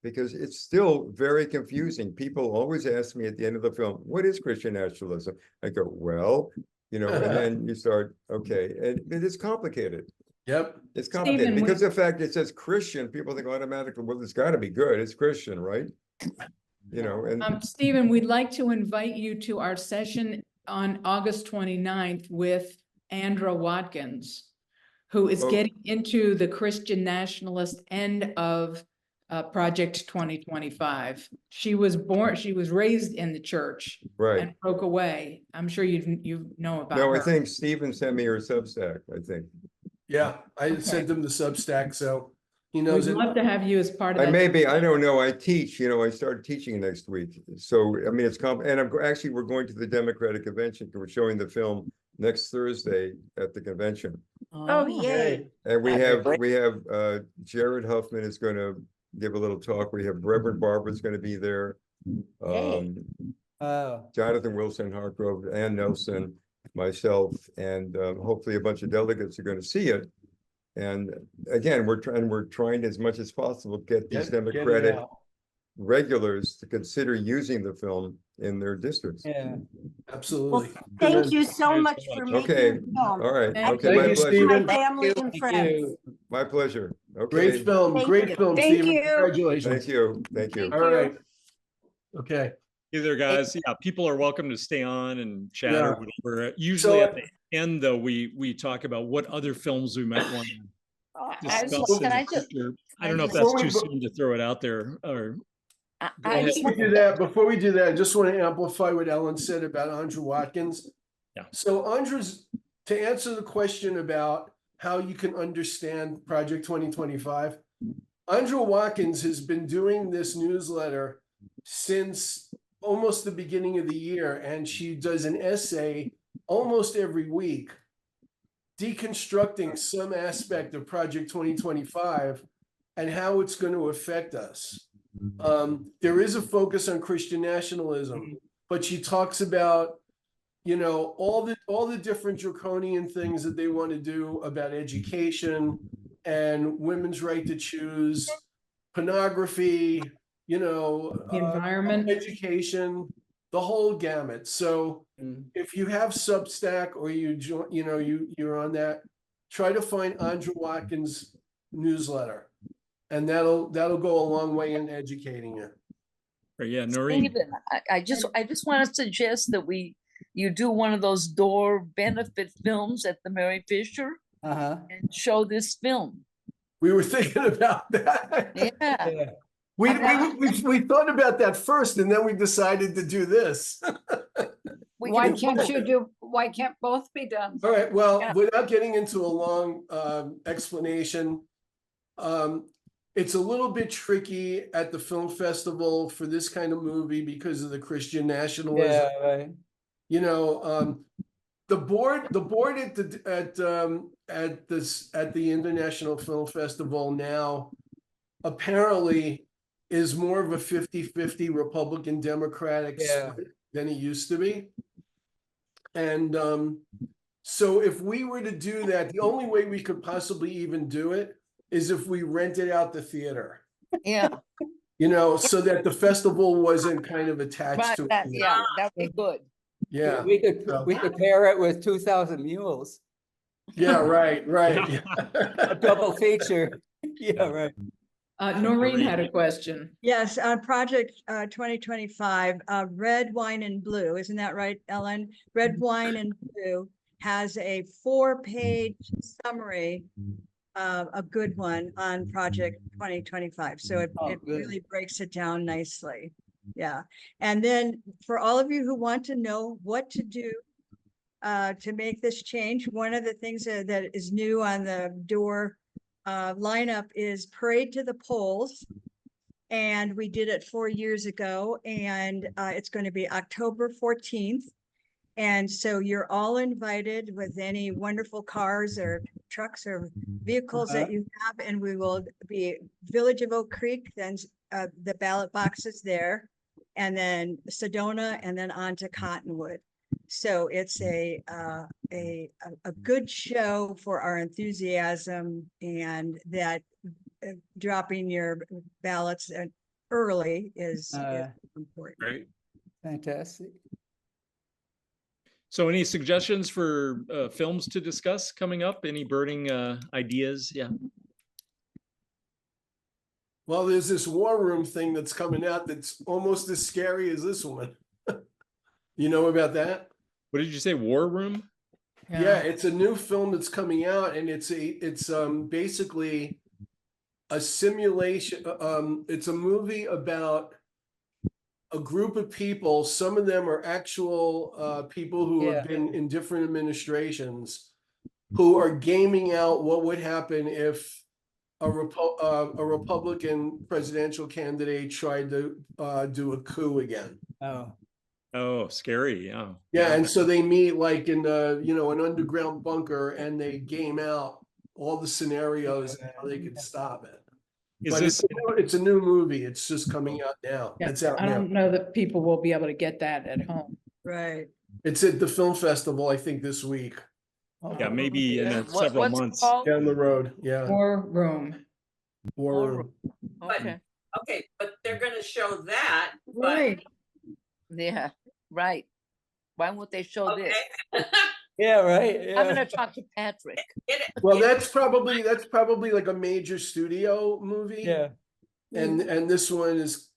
because it's still very confusing. People always ask me at the end of the film, what is Christian nationalism? I go, well, you know, and then you start, okay, and it is complicated. Yep. It's complicated Stephen, because of the fact it says Christian, people think automatically, well, it's gotta be good, it's Christian, right? You know, and Stephen, we'd like to invite you to our session on August 29th with Andra Watkins, who is Oh. getting into the Christian nationalist end of Project 2025. She was raised in the church right. and broke away. I'm sure you know about No, her. I think Stephen sent me her Substack, I think. Yeah, I Okay. sent him the Substack, so he knows We'd it. love to have you as part of I that. may be, I don't know, I teach, you know, I started teaching next week. So, I mean, it's and actually, we're going to the Democratic Convention, we're showing the film next Thursday at the convention. Oh, yay. And we have Jared Huffman is going to give a little talk. We have Reverend Barbara's going to be there. Jonathan Wilson, Hargrove, Ann Nelson, myself, and hopefully a bunch of delegates are going to see it. And again, we're trying as much as possible to get these Democratic regulars to consider using the film in their districts. Yeah. Absolutely. Well, thank you so much for making Okay, the film. all right, Thank okay, you, my pleasure. Stephen. My family and friends. My pleasure. Great Okay, film, Thank great you. film, Thank Stephen. you. Congratulations. thank you. All right. Okay. Either guys, yeah, people are welcome to stay on and chat Yeah. or whatever. Usually So, at the end, though, we talk about what other films we might want to discuss in can I the just- future. I don't know if Before that's we too go- soon to throw it out there, or I Go ahead. just Before we do that, I just want to amplify what Ellen said about Andra Watkins. Yeah. So Andra's, to answer the question about how you can understand Project 2025, Andra Watkins has been doing this newsletter since almost the beginning of the year, and she does an essay almost every week deconstructing some aspect of Project 2025 and how it's going to affect us. There is a focus on Christian nationalism, but she talks about, you know, all the different draconian things that they want to do about education and women's right to choose, pornography, you know, The environment. education, the whole gamut. So if you have Substack or you join, you know, you're on that, try to find Andra Watkins' newsletter, and that'll go a long way in educating you. or yeah, Noreen. Stephen, I just want to suggest that you do one of those DORR benefit films at the Mary Fisher and show this film. We were thinking about that. Yeah. We thought about that first, and then we decided to do this. Why can't both be done? All right, well, Yeah. without getting into a long explanation, it's a little bit tricky at the film festival for this kind of movie because of the Christian nationalism. Yeah, right. You know, the board at the International Film Festival now apparently is more of a 50-50 Republican Democratic split than it used to be. And so if we were to do that, the only way we could possibly even do it is if we rented out the theater. Yeah. You know, so that the festival wasn't kind of attached to it. Yeah, that'd be good. Yeah. We could pair it with 2,000 Mules, Yeah, right. a double feature. Yeah, right. Noreen had a question. Yes, on Project 2025, Red, Wine, and Blue, isn't that right, Ellen? Red, Wine, and Blue has a 4-page summary, a good one on Project 2025. So it really breaks it down nicely. Yeah. And then for all of you who want to know what to do to make this change, one of the things that is new on the DORR lineup is Parade to the Polls. And we did it 4 years ago, and it's going to be October 14th. And so you're all invited with any wonderful cars or trucks or vehicles that you have, and we will be Village of Oak Creek, then the ballot boxes there, and then Sedona, and then on to Cottonwood. So it's a good show for our enthusiasm, and that dropping your ballots early is important. Great. Fantastic. So any suggestions for films to discuss coming up? Any burning ideas? Yeah. Well, there's this War Room thing that's coming out that's almost as scary as this one. You know about that? What did you say? War Room? Yeah, it's a new film that's coming out, and it's basically a simulation. It's a movie about a group of people. Some of them are actual people who have been in different administrations, who are gaming out what would happen if a Republican presidential candidate tried to do a coup again. Oh, scary. Yeah. Yeah, and so they meet like in an underground bunker, and they game out all the scenarios and how they could stop it. Is But this it's a new movie. It's just coming out now. Yeah, It's out I now. don't know that people will be able to get that at home. Right. It's at the film festival, I think, this week. yeah, maybe in several What's it months. called? Down the road. Yeah. War Room. War Room. Okay, Okay, but they're gonna show that, but, Right. yeah, right. Why would they show okay. this? Yeah, right. I'm gonna talk to Patrick. Well, that's probably like a major studio movie. Yeah. And this one is,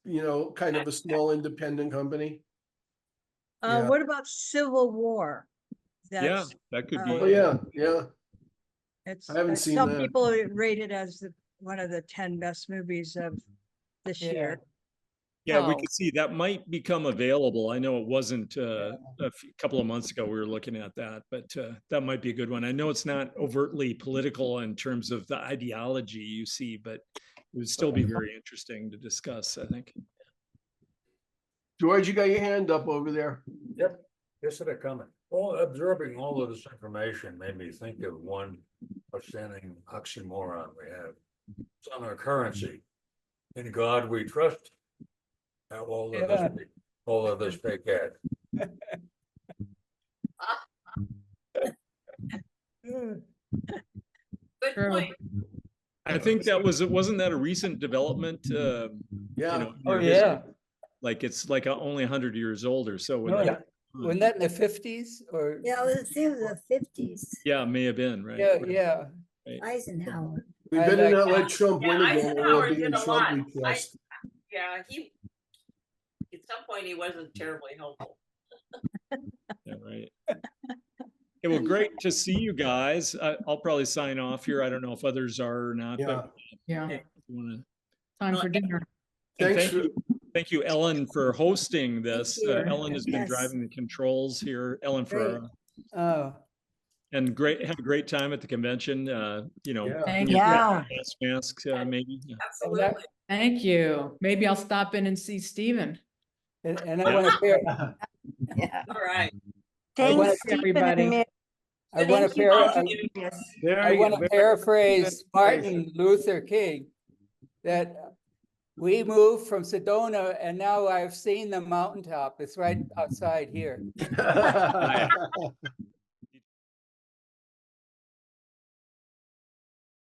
kind of a small independent company. Yeah. What about Civil War? Yeah, That's, that could Oh, be. yeah. it's, I haven't seen some that. people rate it as one of the 10 best movies of this year. Yeah, we Oh. could see that might become available. I know it wasn't couple of months ago we were looking at that, but that might be a good one. I know it's not overtly political in terms of the ideology you see, but it would still be very interesting to discuss, I think. George, you got your hand up over there. Yep, guess it a comment. Absorbing all of this information made me think of one outstanding oxymoron we have. It's on our currency. In God we trust. Now all of this fake ad. Good True. point. I think that wasn't that a recent development? Yeah. Oh, yeah. Like it's like only 100 years old or so. when No, that- Wasn't that in the 50s or? Yeah, it was the 50s, Yeah, it may have been, right? Yeah. Eisenhower. We I better like- not let Trump Yeah, win again. or we'll Eisenhower be in did a trouble, lot. we trust. Yeah, at some point, he wasn't terribly helpful. Yeah, right. Okay, well, great to see you guys. I'll probably sign off here. I don't know if others are or not, Yeah. but Yeah, if you wanna- time for dinner. and Thanks thank you, Ellen, for hosting this. you. Ellen has been Yes. driving the controls here. Ellen, Great. Oh, and had a great time at the convention. Yeah. Thank you you. Yeah. masks, maybe. Yeah. Absolutely. Thank you. Maybe I'll stop in and see Stephen. and I want to Yeah. All right. Thanks, wanna- Stephen everybody. and Mary. I want Thank you both for to doing this. paraphrase Martin Luther King that we moved from Sedona and now I've seen the mountaintop. It's right outside here.